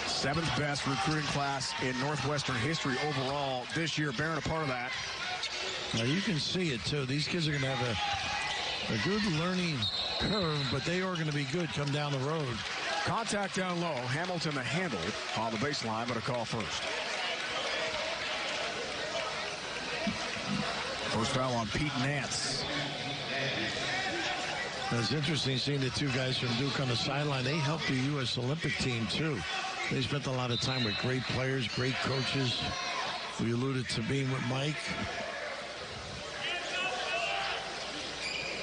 Seventh best recruiting class in Northwestern history overall this year. Barron a part of that. Now you can see it too. These kids are going to have a good learning curve, but they are going to be good come down the road. Contact down low. Hamilton the handle on the baseline, but a call first. First foul on Pete Nance. It's interesting seeing the two guys from Duke on the sideline. They helped the U.S. Olympic team too. They spent a lot of time with great players, great coaches. We alluded to being with Mike.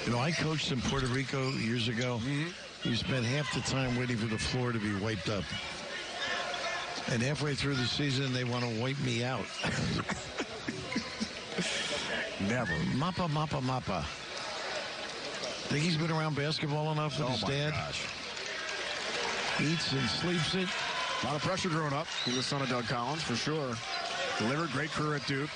You know, I coached in Puerto Rico years ago. You spent half the time waiting for the floor to be wiped up. And halfway through the season, they want to wipe me out. Never. Mappa, mappa, mappa. Think he's been around basketball enough with his dad? Gosh. Eats and sleeps it. A lot of pressure growing up. He was son of Doug Collins, for sure. Delivered, great career at Duke.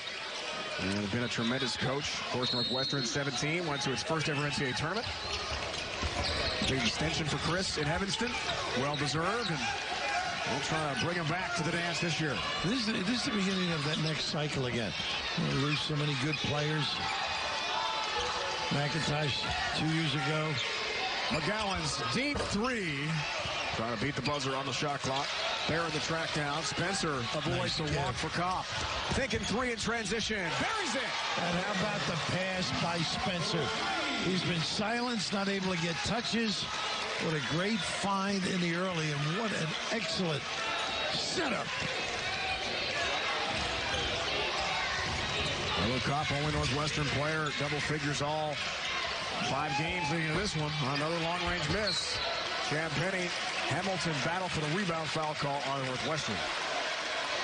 And been a tremendous coach. Of course, Northwestern 17 went to its first ever NCAA tournament. Big extension for Chris in Evanston. Well-deserved. And we'll try to bring him back to the dance this year. This is the beginning of that next cycle again. We lose so many good players. McIntosh 2 years ago. McGowan's deep three. Trying to beat the buzzer on the shot clock. Barron the track down. Spencer avoids the walk for Kopp. Thinking three in transition. Buries it. And how about the pass by Spencer? He's been silenced, not able to get touches. What a great find in the early, and what an excellent setup. Miller Kopp, only Northwestern player, double figures all 5 games leading to this one. Another long-range miss. Champagny, Hamilton battle for the rebound, foul call on Northwestern.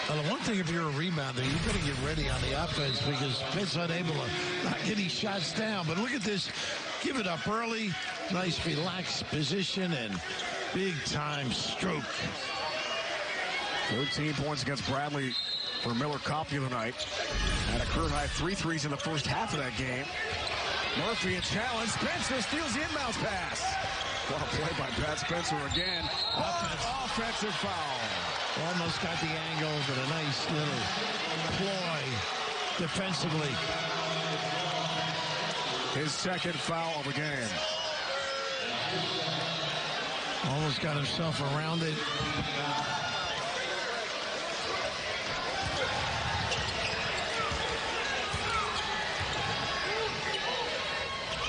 Well, the one thing, if you're a rebounder, you've got to get ready on the offense because Pitt's unable to not get any shots down. But look at this. Give it up early. Nice relaxed position and big-time stroke. 13 points against Bradley for Miller Kopp the other night. Had a career-high 3 threes in the first half of that game. Murphy a challenge. Spencer steals the inbounds pass. What a play by Pat Spencer again. Offensive foul. Almost got the angle, but a nice little ploy defensively. His second foul of the game. Almost got himself around it.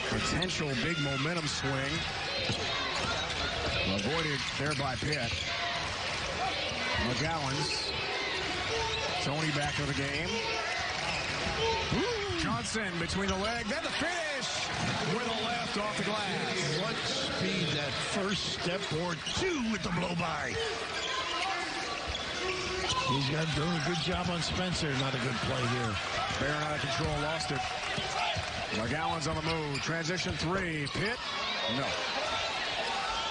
Potential big momentum swing. Avoided there by Pitt. McGowan's. Tony back to the game. Johnson between the leg, then the finish with a left off the glass. What speed, that first step or two with the blow-by. He's got doing a good job on Spencer. Not a good play here. Barron out of control, lost it. McGowan's on the move. Transition three. Pitt? No.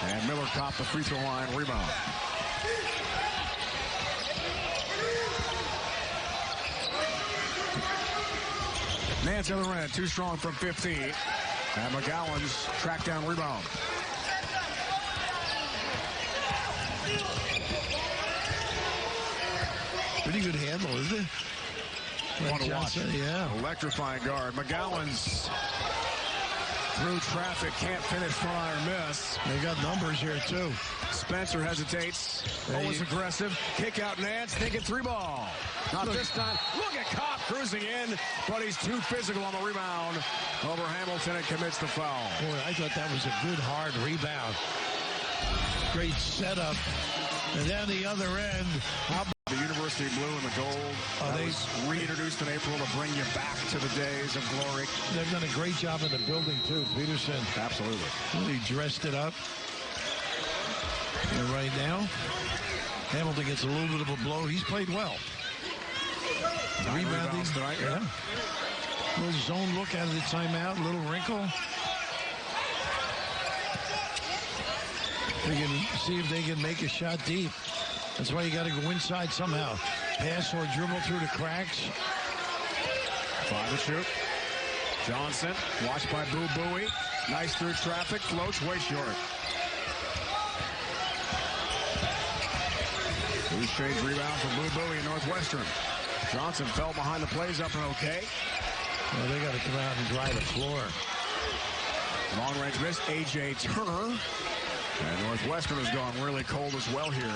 And Miller Kopp the free throw line. Rebound. Nance other end. Too strong from 15. And McGowan's track down rebound. Pretty good handle, isn't it? Want to watch it. Yeah. Electrifying guard. McGowan's through traffic, can't finish, front iron miss. They got numbers here, too. Spencer hesitates. Always aggressive. Kick out Nance, thinking 3-ball. Not this time. Look at Kopp cruising in, but he's too physical on the rebound over Hamilton and commits the foul. Boy, I thought that was a good, hard rebound. Great setup. And then the other end, the University blue and the gold. They was reintroduced in April to bring you back to the days of glory. They've done a great job in the building, too, Peterson. Absolutely. Really dressed it up. And right now, Hamilton gets a little bit of a blow. He's played well. Rebounding tonight. Yeah. Little zone look out of the timeout. Little wrinkle. They can see if they can make a shot deep. That's why you got to go inside somehow. Pass or dribble through the cracks. 5 to shoot. Johnson, watched by Boo Buie. Nice through traffic. Floats way short. Loose change rebound for Boo Buie in Northwestern. Johnson fell behind the plays up and okay. Well, they got to come out and dry the floor. Long range miss. A.J. Turner. And Northwestern has gone really cold as well here.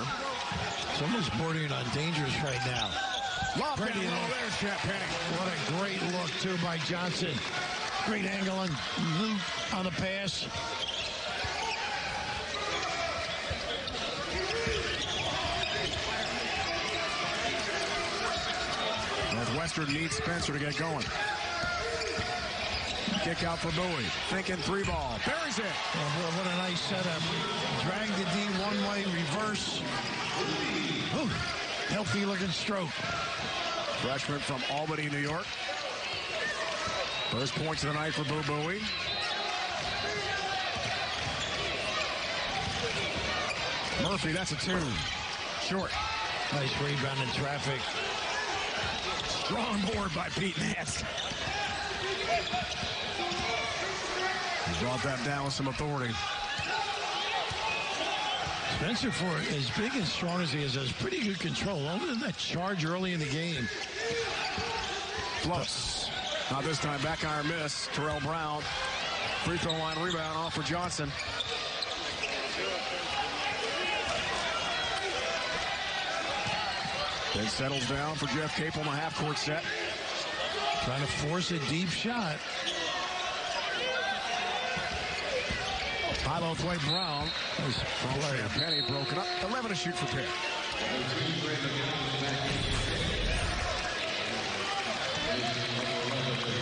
It's almost bordering on dangerous right now. Pretty low there, Champagne. What a great look, too, by Johnson. Great angle on the pass. Northwestern needs Spencer to get going. Kick out for Bowie. Thinking 3-ball. Buries it. Oh, boy, what a nice setup. Drag the D one way, reverse. Ooh, healthy looking stroke. Freshman from Albany, New York. First points of the night for Boo Buie. Murphy, that's a 2. Short. Nice rebound in traffic. Strong board by Pete Nance. He brought that down with some authority. Spencer, for as big and strong as he is, has pretty good control. Other than that charge early in the game. Close. Not this time. Back iron miss. Terrell Brown. Free throw line rebound off for Johnson. Then settles down for Jeff Capel in the half-court set. Trying to force a deep shot. High-low play Brown. Champagne broken up. 11 to shoot for Pitt.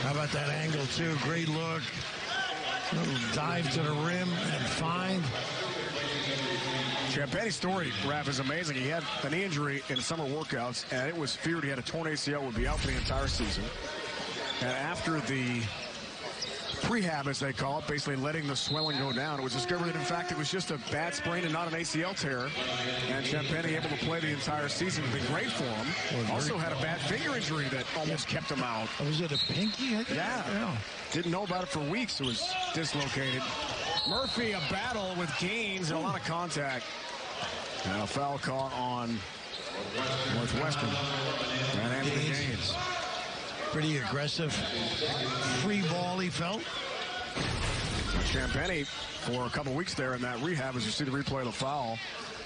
How about that angle, too? Great look. Little dive to the rim and find. Champagne's story, Raph, is amazing. He had a knee injury in summer workouts, and it was feared he had a torn ACL, would be out for the entire season. And after the prehab, as they call it, basically letting the swelling go down, it was discovered that, in fact, it was just a bad sprain and not an ACL tear. And Champagne able to play the entire season. It's been great for him. Also had a bad finger injury that almost kept him out. Was it a pinky? Yeah. Didn't know about it for weeks. It was dislocated. Murphy, a battle with Gaines and a lot of contact. And a foul caught on Northwestern. And Anthony Gaines. Pretty aggressive. Free ball, he felt. Champagne, for a couple weeks there in that rehab, as you see the replay of the foul,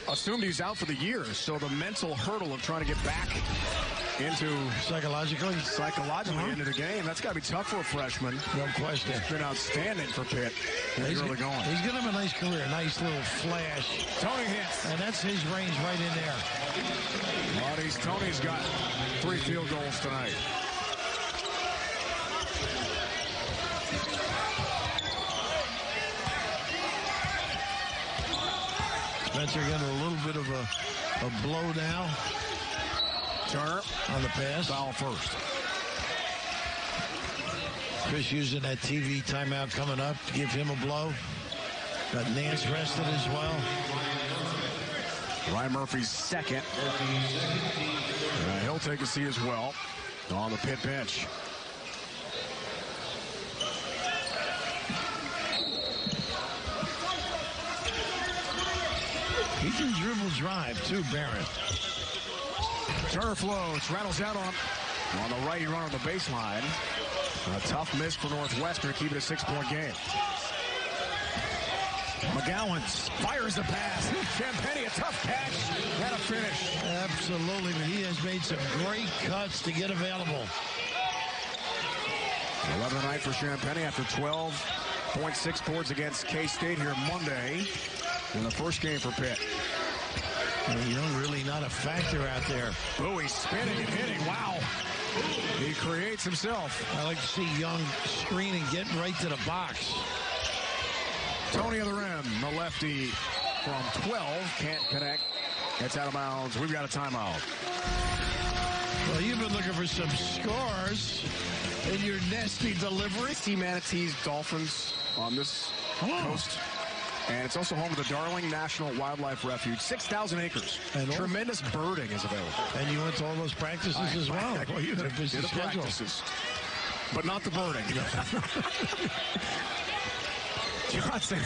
assumed he's out for the year. So the mental hurdle of trying to get back into psychologically into the game, that's got to be tough for a freshman. No question. It's been outstanding for Pitt. He's really going. He's going to have a nice career. Nice little flash. Tony hits. And that's his range right in there. Tony's got 3 field goals tonight. Spencer getting a little bit of a blow now. Turner on the pass. Foul first. Chris using that TV timeout coming up to give him a blow. Got Nance rested as well. Ryan Murphy's second. He'll take a seat as well on the Pitt bench. He can dribble drive, too, Barrett. Turner floats, rattles out on the right, he run on the baseline. A tough miss for Northwestern to keep it a 6-point game. McGowan fires the pass. Champagne, a tough catch. And a finish. Absolutely, but he has made some great cuts to get available. 11 tonight for Champagne after 12.6 boards against K-State here Monday in the first game for Pitt. Young really not a factor out there. Bowie spinning and hitting. Wow. He creates himself. I like to see Young screen and get right to the box. Tony of the rim, the lefty from 12. Can't connect. It's out of bounds. We've got a timeout. Well, you've been looking for some scores in your nasty delivery. Sea Manatees, Dolphins on this coast. And it's also home to the Darling National Wildlife Refuge. 6,000 acres. And tremendous birding is available. And you went to all those practices as well. Well, you did the practices. But not the birding. Johnson.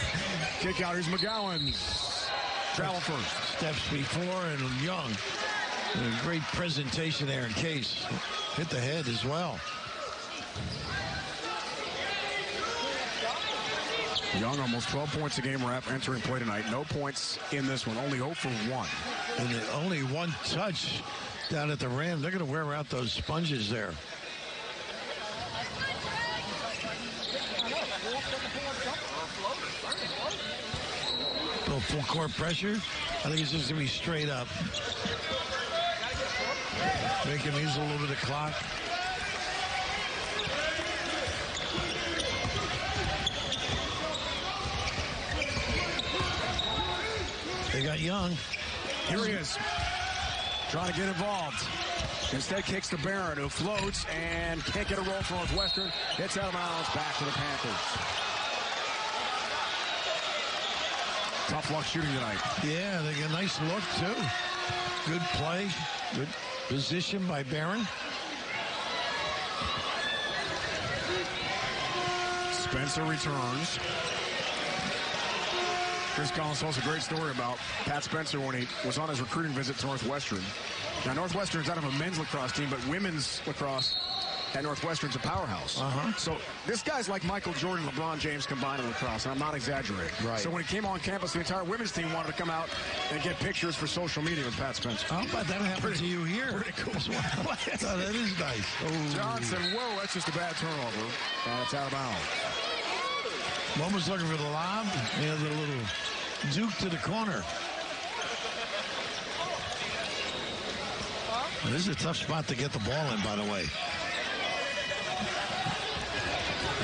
Kick out. Here's McGowan. Travel first. Steps before and Young. A great presentation there in case. Hit the head as well. Young almost 12 points a game rep entering play tonight. No points in this one. Only 0 for 1. And only one touch down at the rim. They're going to wear out those sponges there. Little full court pressure. I think it's just going to be straight up. Make him use a little bit of clock. They got Young. Here he is. Trying to get involved. Instead kicks to Barron, who floats and can't get a roll for Northwestern. Hits out of bounds. Back to the Panthers. Tough luck shooting tonight. Yeah, they get a nice look, too. Good play. Good position by Barron. Spencer returns. Chris Collins tells a great story about Pat Spencer when he was on his recruiting visit to Northwestern. Now, Northwestern's out of a men's lacrosse team, but women's lacrosse at Northwestern's a powerhouse. So this guy's like Michael Jordan, LeBron James combined in lacrosse, and I'm not exaggerating. Right. So when he came on campus, the entire women's team wanted to come out and get pictures for social media with Pat Spencer. How about that happened to you here? Pretty cool. Oh, that is nice. Oh. Johnson, whoa, that's just a bad turnover. And it's out of bounds. One was looking for the lob. He had a little juke to the corner. This is a tough spot to get the ball in, by the way.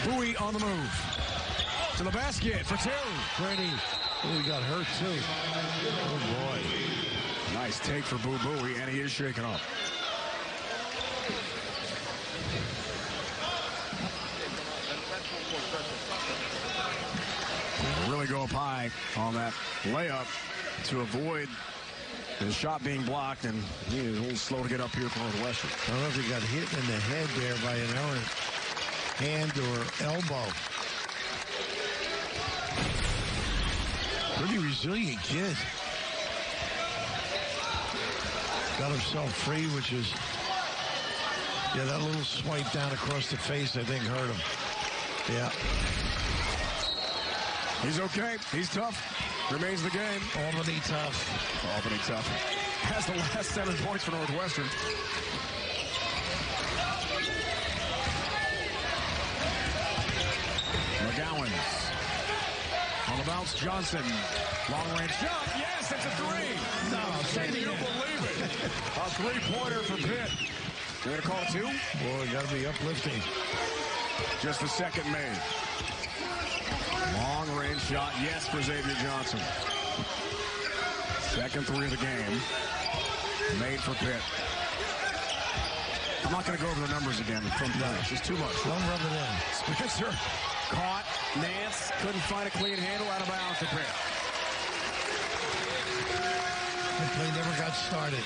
Bowie on the move. To the basket for 2. Brady. Oh, he got hurt, too. Oh, boy. Nice take for Bowie, and he is shaken up. Really go up high on that layup to avoid the shot being blocked, and he is a little slow to get up here for Northwestern. I don't know if he got hit in the head there by an errant hand or elbow. Pretty resilient kid. Got himself free, which is, yeah, that little swipe down across the face, I think, hurt him. Yeah. He's okay. He's tough. Remains the game. Albany tough. Albany tough. Has the last 7 points for Northwestern. McGowan. On the bounce, Johnson. Long-range jump. Yes, it's a 3. No, can you believe it? A 3-pointer for Pitt. They're going to call it 2? Boy, got to be uplifting. Just the second made. Long-range shot, yes, for Xavier Johnson. Second 3 of the game. Made for Pitt. I'm not going to go over the numbers again from It's just too much. Don't rub it in. Spencer caught. Nance couldn't find a clean handle, out of bounds to Pitt. The play never got started.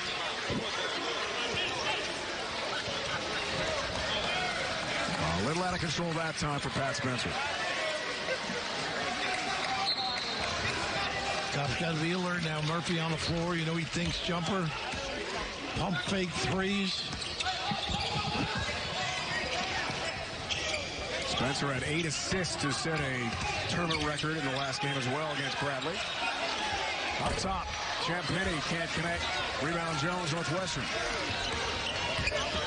A little out of control that time for Pat Spencer. Got to be alert now. Murphy on the floor. You know he thinks jumper. Pump fake threes. Spencer had 8 assists to set a tournament record in the last game as well against Bradley. Up top, Champagny can't connect. Rebound Jones, Northwestern.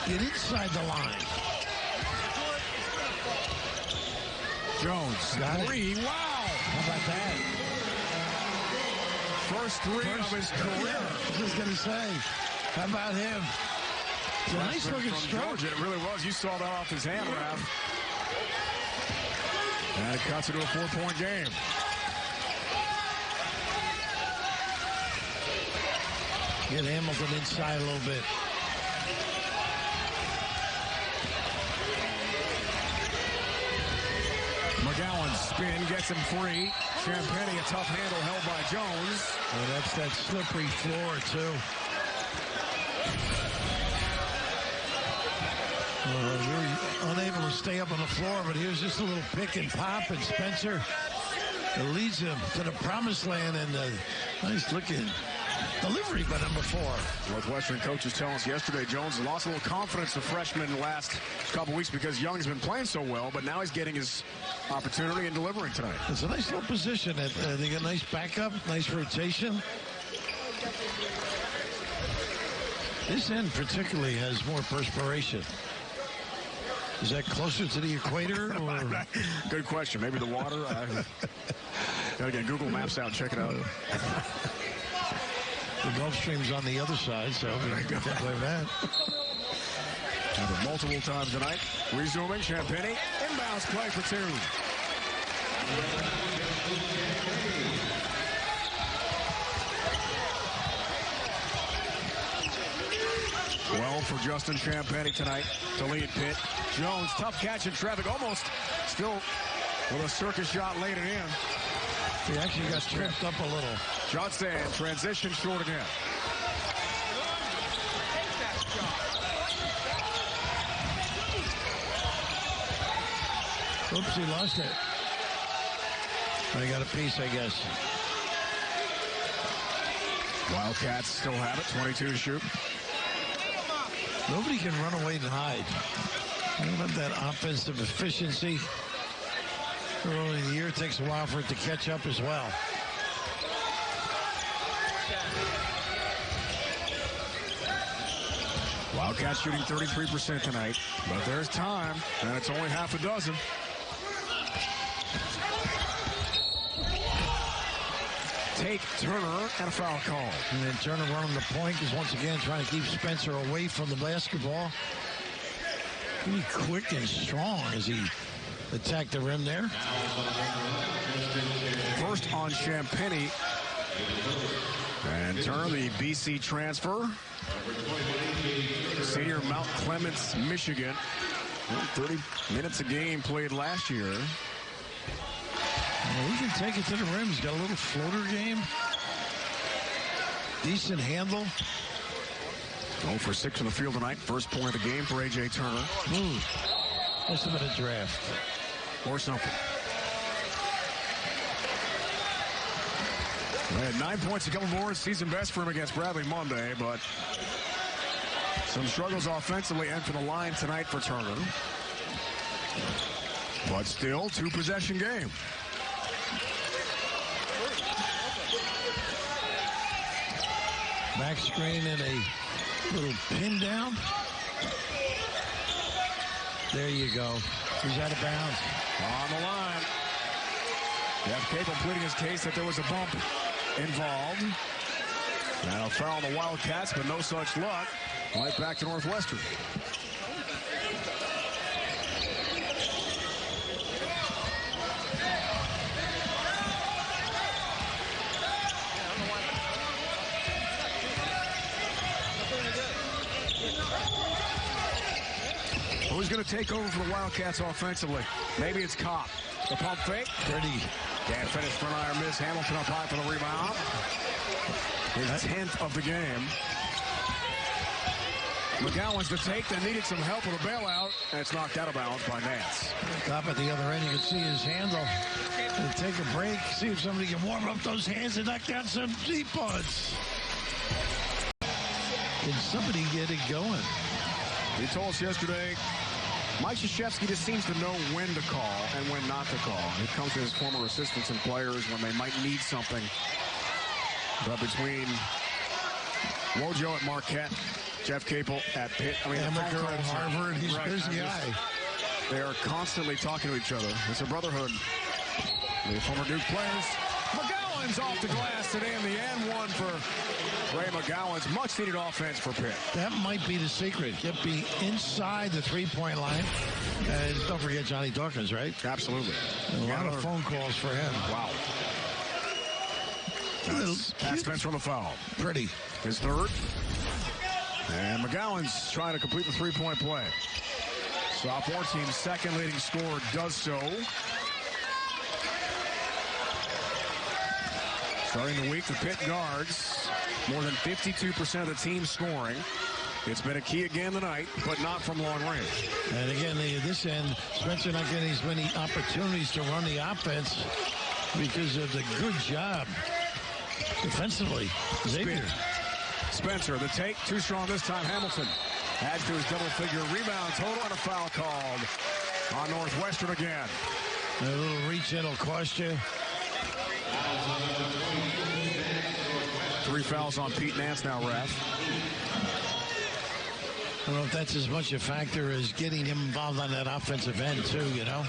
Get inside the line. Jones, got 3. It. Wow. How about that? First three of his career. I was going to say, how about him? It's a nice looking stroke. It really was. You saw that off his hand, Raph. And it cuts into a 4-point game. Get Hamilton inside a little bit. McGowan's spin gets him free. Champagny, a tough handle held by Jones. Well, that's that slippery floor, too. We're unable to stay up on the floor, but here's just a little pick and pop, and Spencer leads him to the promised land, and nice looking delivery by number 4. Northwestern coaches telling us yesterday Jones lost a little confidence, the freshman, in the last couple weeks because Young's been playing so well, but now he's getting his opportunity and delivering tonight. It's a nice little position. They got a nice backup, nice rotation. This end particularly has more perspiration. Is that closer to the equator? Or? Good question. Maybe the water. Gotta get Google Maps out and check it out. The Gulf Stream's on the other side, so we can play that. Multiple times tonight. Resuming, Champagny. Inbounds play for 2. Well for Justin Champagny tonight to lead Pitt. Jones, tough catch in traffic, almost still with a circus shot laid it in. He actually got tripped up a little. Johnson, transition short again. Oops, he lost it. I got a piece, I guess. Wildcats still have it, 22 to shoot. Nobody can run away and hide. They don't have that offensive efficiency. Early in the year, it takes a while for it to catch up as well. Wildcats shooting 33% tonight, but there's time, and it's only half a dozen. Take Turner and a foul call. And then Turner running the point is once again trying to keep Spencer away from the basketball. Pretty quick and strong as he attacked the rim there. First on Champagny. And Turner, the BC transfer. Senior Mount Clemens, Michigan. 30 minutes a game played last year. Well, we can take it to the rim. He's got a little floater game. Decent handle. 0 for 6 in the field tonight. First point of the game for A.J. Turner. Must have been a draft. Or something. They had 9 points, a couple more. Season best for him against Bradley Monday, but some struggles offensively and for the line tonight for Turner. But still, 2-possession game. Back screen and a little pin down. There you go. He's out of bounds. On the line. Jeff Capel pleading his case that there was a bump involved. And a foul on the Wildcats, but no such luck. Right back to Northwestern. Who's going to take over for the Wildcats offensively? Maybe it's Kopp. The pump fake. Pretty. Can't finish front iron miss. Hamilton up high for the rebound. His 10th of the game. McGowan's the take. They needed some help with a bailout, and it's knocked out of bounds by Nance. Top at the other end, you can see his handle. Gonna take a break, see if somebody can warm up those hands and knock down some deep ones. Can somebody get it going? He told us yesterday, Mike Krzyzewski just seems to know when to call and when not to call. It comes to his former assistants and players when they might need something. But between Wojo at Marquette, Jeff Capel at Pitt, Amaker at Harvard, he's a busy guy. They are constantly talking to each other. It's a brotherhood. The former Duke players. McGowan's off the glass today in the end. for Ray McGowan's much-needed offense for Pitt. That might be the secret. Get be inside the three-point line. And don't forget Johnny Dawkins, right? Absolutely. A lot of phone calls for him. Wow. Pat Spencer on the foul. Pretty. His third. And McGowan's trying to complete the three-point play. Sophomore team's second leading scorer does so. Starting the week, the Pitt guards, more than 52% of the team scoring. It's been a key again tonight, but not from long range. And again, this end, Spencer not getting as many opportunities to run the offense because of the good job defensively. Xavier. Spencer, the take, too strong this time. Hamilton adds to his double-figure rebound total and a foul called on Northwestern again. A little reach in will cost you. 3 fouls on Pete Nance now, ref. I don't know if that's as much a factor as getting him involved on that offensive end, too, you know?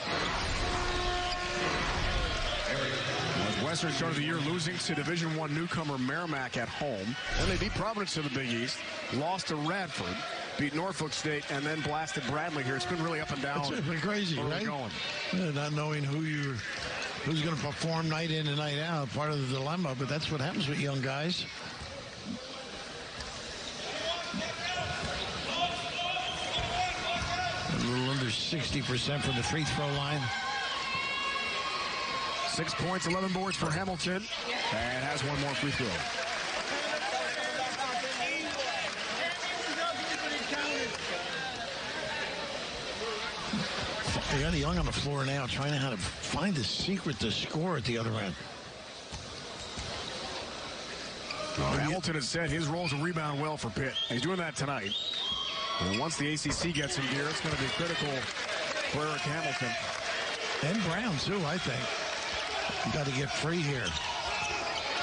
Northwestern started the year losing to Division I newcomer Merrimack at home. Then they beat Providence to the Big East, lost to Radford, beat Norfolk State, and then blasted Bradley here. It's been really up and down. It's been crazy, right? Yeah, not knowing who's going to perform night in and night out, part of the dilemma, but that's what happens with young guys. A little under 60% from the free throw line. 6 points, 11 boards for Hamilton, and has one more free throw. They got a young on the floor now, trying to find the secret to score at the other end. Hamilton has said his role is to rebound well for Pitt. He's doing that tonight. And once the ACC gets in gear, it's going to be critical for Eric Hamilton. And Brown, too, I think. You got to get free here.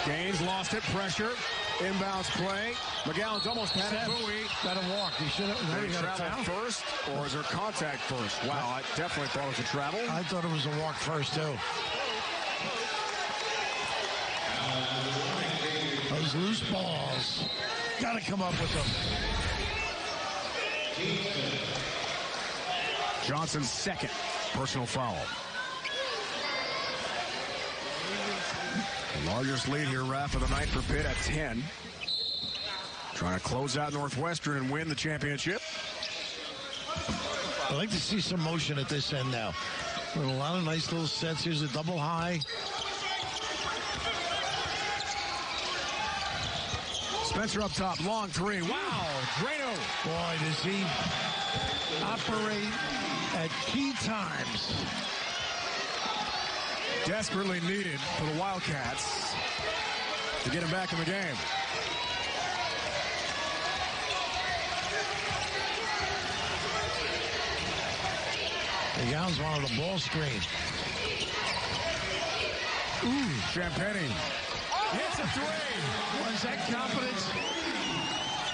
Gaines lost it. Pressure. Inbounds play. McGowan's almost had it. Bowie. Got to walk. He should have. Did he travel first, or is there contact first? Wow, I definitely thought it was a travel. I thought it was a walk first, too. Those loose balls. Got to come up with them. Johnson's second personal foul. The largest lead here, Raf, of the night for Pitt at 10. Trying to close out Northwestern and win the championship. I'd like to see some motion at this end now. With a lot of nice little sets. Here's a double high. Spencer up top, long three. Wow, Drano. Boy, does he operate at key times. Desperately needed for the Wildcats to get him back in the game. The Gowns wanted a ball screen. Ooh, Champagny. Hits a three. Was that confidence?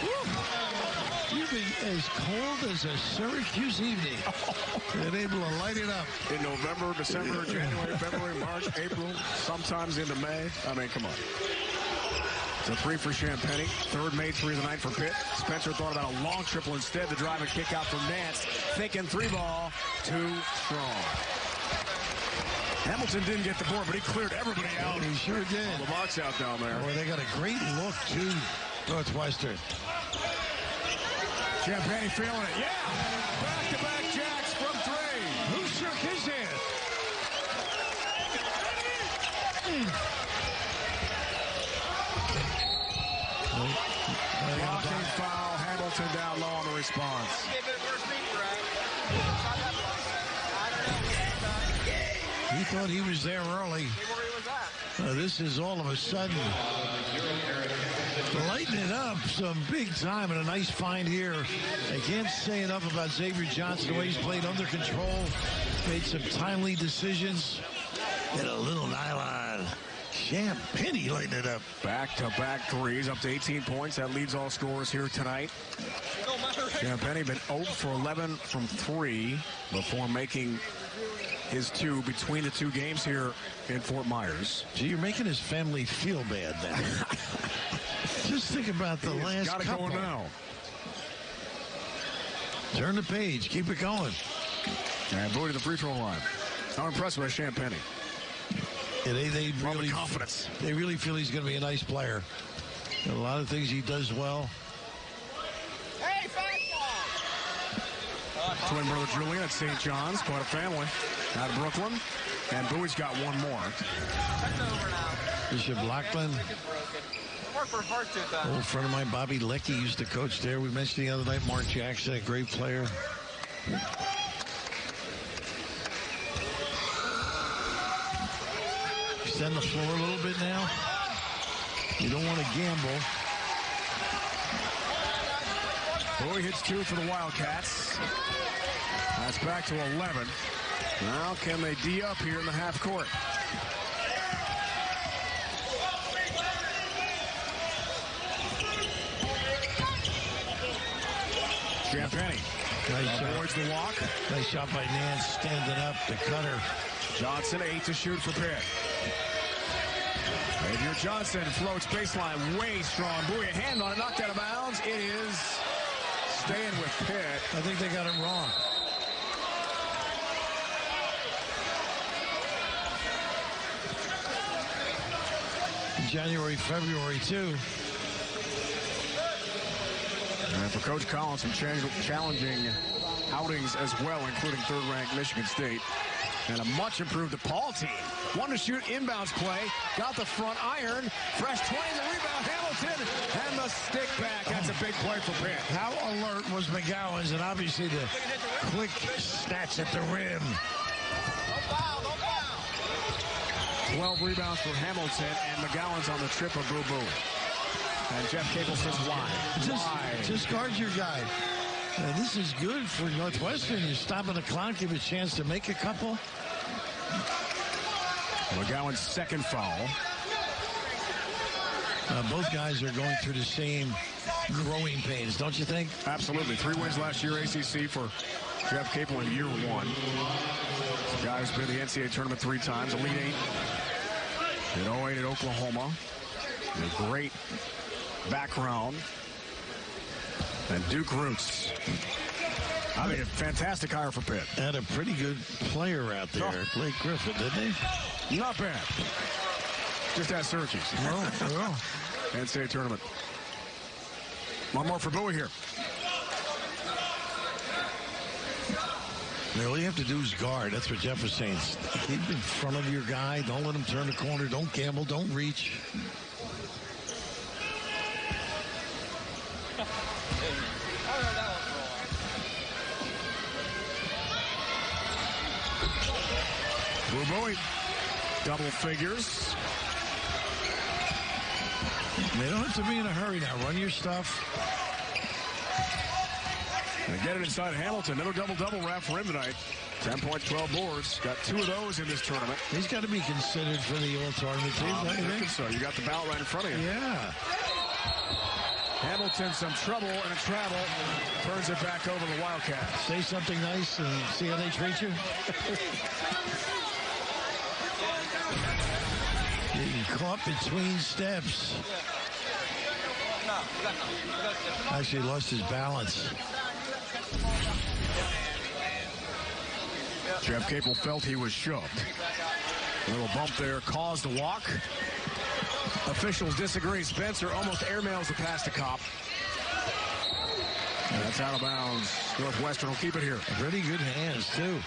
Woo. You've been as cold as a Syracuse evening. And able to light it up. In November, December, January, February, March, April, sometimes into May. I mean, come on. It's a three for Champagny. Third made three of the night for Pitt. Spencer thought about a long triple instead. The drive and kick out from Nance. Thinking three ball. Too strong. Hamilton didn't get the board, but he cleared everybody out. He sure did. All the box out down there. Boy, they got a great look, too, Northwestern. Champagny feeling it. Yeah! Back-to-back jacks from three. Who shook his hand? Blocking foul. Hamilton down low on the response. He thought he was there early. This is all of a sudden lighting it up some big time, and a nice find here. I can't say enough about Xavier Johnson, the way he's played under control, made some timely decisions, and a little nylon. Champagny lighting it up. Back-to-back threes, up to 18 points. That leads all scorers here tonight. Champagny been 0 for 11 from 3 before making his two between the two games here in Fort Myers. So you're making his family feel bad then. Think about the last couple. couple. Got it going now. Turn the page. Keep it going. And Bowie to the free throw line. How impressive is Champagny? Yeah, they really confidence. They really feel he's going to be a nice player. A lot of things he does well. Hey, fastball! Twin brother Julian at St. John's. Quite a family out of Brooklyn. And Bowie's got one more. That's over now. Bishop Lachlan. Old friend of mine, Bobby Leckie, used to coach there. We mentioned the other night, Mark Jackson, a great player. Extend the floor a little bit now. You don't want to gamble. Bowie hits 2 for the Wildcats. That's back to 11. Now can they D up here in the half court? Champagny avoids the walk. Nice shot by Nance, standing up to cutter. Johnson, 8 to shoot for Pitt. Xavier Johnson floats baseline, way strong. Bowie, a hand on it, knocked out of bounds. It is staying with Pitt. I think they got him wrong. January, February, too. And for Coach Collins, some challenging outings as well, including third-ranked Michigan State. And a much improved DePaul team. One to shoot, inbounds play. Got the front iron. Fresh 20, the rebound, Hamilton. And the stick back. That's a big play for Pitt. How alert was McGowan's, and obviously the quick stats at the rim. 12 rebounds for Hamilton, and McGowan's on the trip of Boo Boo. And Jeff Capel says, why? Just guard your guy. This is good for Northwestern. You're stopping the clock, give a chance to make a couple. McGowan's second foul. Both guys are going through the same growing pains, don't you think? Absolutely. 3 wins last year, ACC, for Jeff Capel in year 1. The guy who's been to the NCAA tournament 3 times, Elite 8 in 08 at Oklahoma. A great background. And Duke roots. I think a fantastic hire for Pitt. Had a pretty good player out there, Blake Griffin, didn't they? Not bad. Just at Syracuse. Well. NCAA tournament. One more for Bowie here. All you have to do is guard. That's what Jeff was saying. Keep in front of your guy. Don't let him turn the corner. Don't gamble. Don't reach. Bowie, double figures. They don't have to be in a hurry now. Run your stuff. And get it inside Hamilton. Another double-double wrap for him tonight. 10 points, 12 boards. Got 2 of those in this tournament. He's got to be considered for the all-tournament team. I think so. You got the ballot right in front of you. Yeah. Hamilton, some trouble and a travel. Turns it back over to the Wildcats. Say something nice and see how they treat you. Getting caught between steps. Actually lost his balance. Jeff Capel felt he was shoved. A little bump there caused the walk. Officials disagree. Spencer almost airmails the pass to Kopp. That's out of bounds. Northwestern will keep it here. Pretty good hands, too.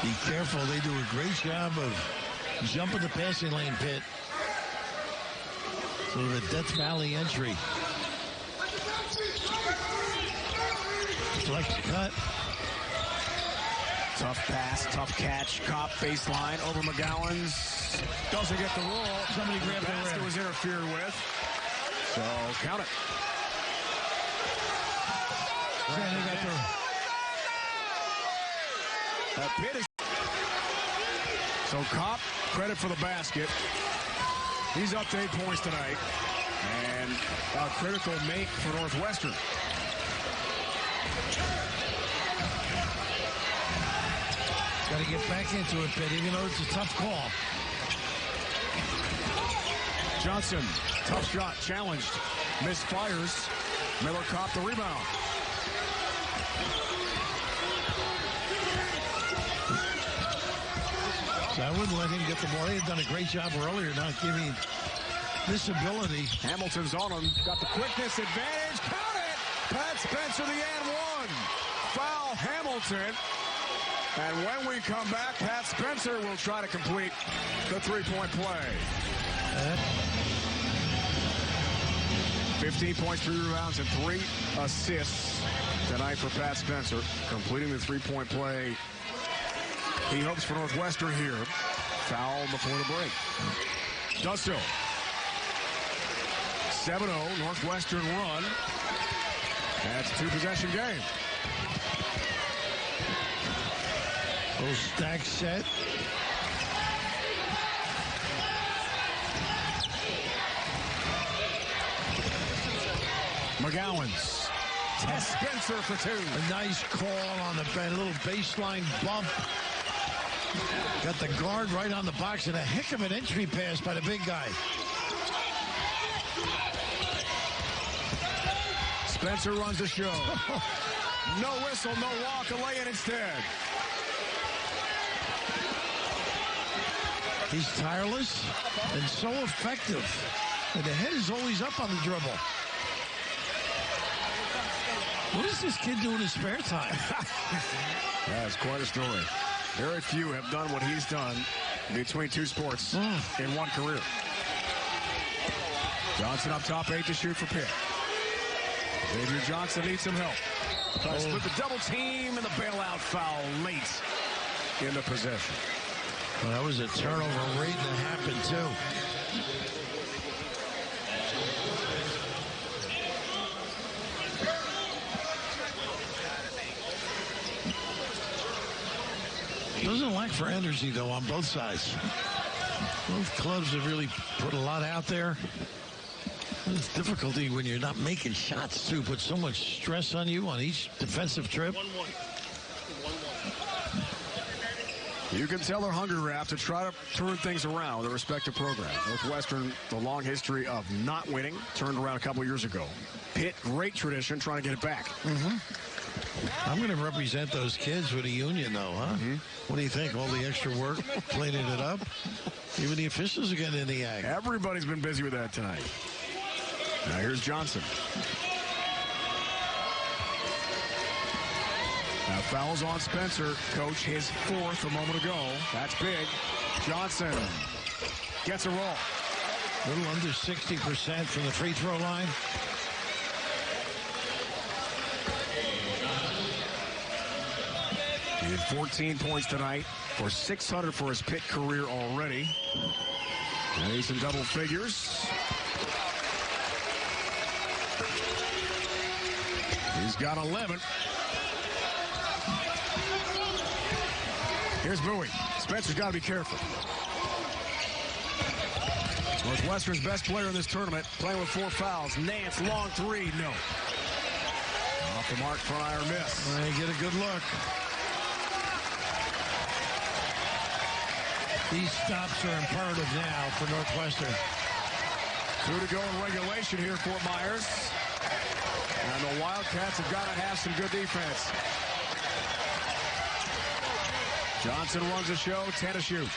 Be careful. They do a great job of jumping the passing lane, Pitt. Sort of a Death Valley entry. Flex cut. Tough pass, tough catch. Kopp baseline over McGowan's. Doesn't get the roll. Somebody grabbed the basket rim. was interfered with. So count it. Pitt is. So Kopp, credit for the basket. He's up to 8 points tonight. And a critical make for Northwestern. Got to get back into it, Pitt, even though it's a tough call. Johnson, tough shot, challenged, misfires. Miller caught the rebound. So I wouldn't let him get the ball. He had done a great job earlier not giving this ability. Hamilton's on him. Got the quickness advantage. Count it! Pat Spencer, the and one. Foul Hamilton. And when we come back, Pat Spencer will try to complete the three-point play. 15 points, 3 rebounds, and 3 assists tonight for Pat Spencer, completing the three-point play. He hopes for Northwestern here. Foul before the break. Does so. 7-0, Northwestern run. That's a two-possession game. Little stack set. McGowan's. Test Spencer for 2. A nice call on the bend, a little baseline bump. Got the guard right on the box, and a heck of an entry pass by the big guy. Spencer runs the show. No whistle, no walk, a lay-in instead. He's tireless and so effective. And the head is always up on the dribble. What does this kid do in his spare time? That's quite a story. Very few have done what he's done between two sports in one career. Johnson up top, 8 to shoot for Pitt. Xavier Johnson needs some help. Tries to split the double team and the bailout foul late in the possession. Well, that was a turnover waiting to happen, too. Doesn't lack for energy, though, on both sides. Both clubs have really put a lot out there. It's difficulty when you're not making shots, too. Put so much stress on you on each defensive trip. 1-1. You can tell they're hungry, Rap, to try to turn things around with their respective programs. Northwestern, the long history of not winning, turned around a couple years ago. Pitt, great tradition, trying to get it back. I'm going to represent those kids with a union, though, huh? What do you think? All the extra work, cleaning it up? Even the officials are getting in the act. Everybody's been busy with that tonight. Now here's Johnson. Now fouls on Spencer. Coach, his 4th a moment ago. That's big. Johnson gets a roll. A little under 60% from the free throw line. He had 14 points tonight for 600 for his Pitt career already. And he's in double figures. He's got 11. Here's Bowie. Spencer's got to be careful. Northwestern's best player in this tournament, playing with 4 fouls. Nance, long 3, no. Off the mark, front iron miss. They get a good look. These stops are imperative now for Northwestern. 2 to go in regulation here, Fort Myers. And the Wildcats have got to have some good defense. Johnson runs the show, 10 to shoot.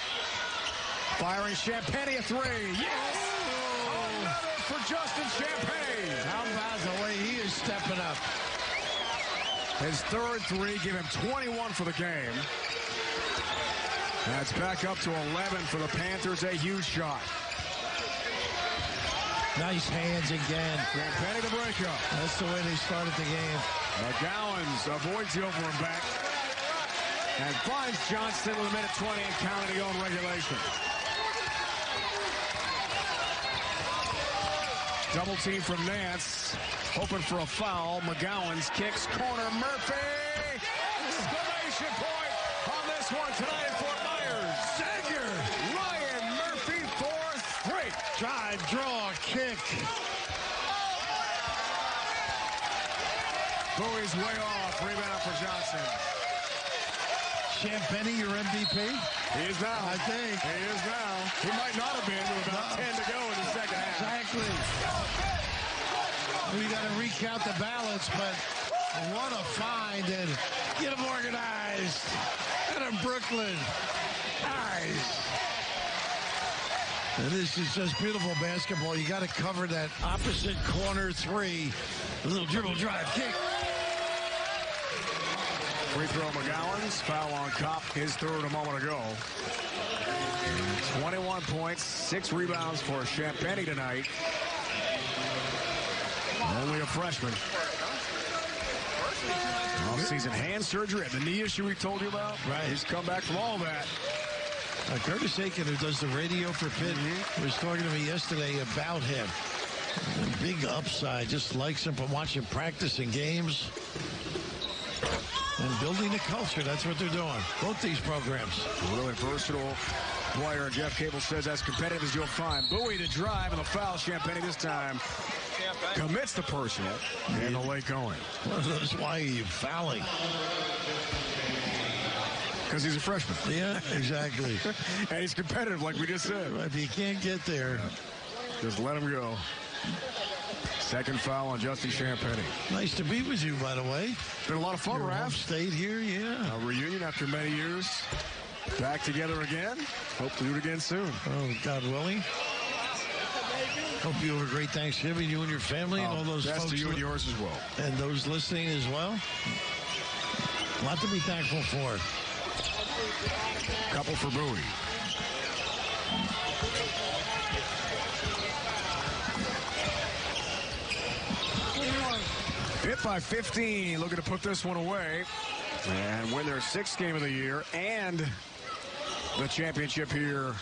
Firing Champagne a 3. Yes! Another for Justin Champagne. How about the way he is stepping up? His 3rd 3, give him 21 for the game. That's back up to 11 for the Panthers, a huge shot. Nice hands again. Champagne to break up. That's the way they started the game. Gowans avoids the over and back. And finds Johnston with a minute 20 and counting to go in regulation. Double team from Nance. Hoping for a foul. McGowan's kicks corner. Murphy! Exclamation point on this one tonight in Fort Myers. Dagger! Ryan Murphy for 3. Drive, draw, kick. Bowie's way off. Rebound for Johnson. Champagny your MVP? He is now. I think. He is now. He might not have been with about 10 to go in the second half. Exactly. We got to recount the ballots, but what a find. And get them organized. Out of Brooklyn. Nice. And this is just beautiful basketball. You got to cover that opposite corner three. A little dribble drive kick. Free throw McGowan's. Foul on Kopp. His third a moment ago. 21 points, 6 rebounds for Champagny tonight. Only a freshman. Off-season hand surgery and the knee issue we told you about. Right. He's come back from all that. Curtis Aiken, who does the radio for Pitt, was talking to me yesterday about him. Big upside. Just likes him from watching practice and games. And building the culture. That's what they're doing. Both these programs. Really versatile player. And Jeff Cable says as competitive as you'll find. Bowie to drive and the foul. Champagny this time commits the personal. And the late going. That's why are you fouling? Because he's a freshman. Yeah, exactly. And he's competitive like we just said. If you can't get there, just let him go. Second foul on Justin Champagny. Nice to be with you, by the way. Been a lot of fun, Raph. Stayed here, yeah. A reunion after many years. Back together again. Hope to do it again soon. Oh, God willing. Hope you have a great Thanksgiving, you and your family, and all those best folks. To you and yours as well. And those listening as well. A lot to be thankful for. Couple for Bowie. Pitt by 15, looking to put this one away and win their 6th game of the year and the championship here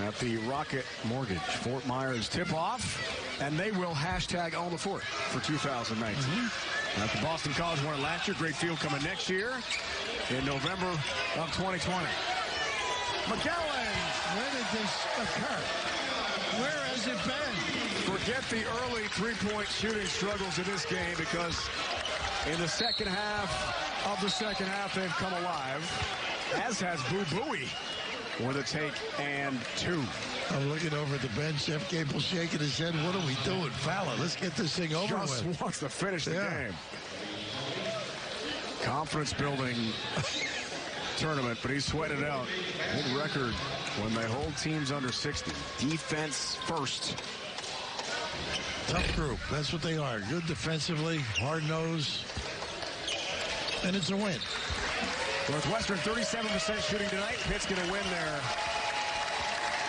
at the Rocket Mortgage. Fort Myers tip-off, and they will hashtag own the fort for 2019. At the Boston College won it last year. Great field coming next year in November of 2020. McGowan. Where did this occur? Where has it been? Forget the early three-point shooting struggles in this game because in the second half of the second half, they've come alive, as has Bowie with a take and 2. I'm looking over at the bench. Jeff Cable shaking his head. What are we doing? Fowler, let's get this thing over Just with. wants to finish the game. Confidence building tournament, but he's sweating it out. Good record when they hold teams under 60. Defense first. Tough group. That's what they are. Good defensively, hard-nosed, and it's a win. Northwestern 37% shooting tonight. Pitt's going to win their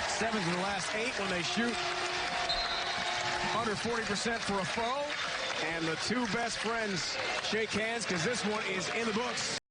7th of the last 8 when they shoot under 40% for a foe. And the two best friends shake hands because this one is in the books.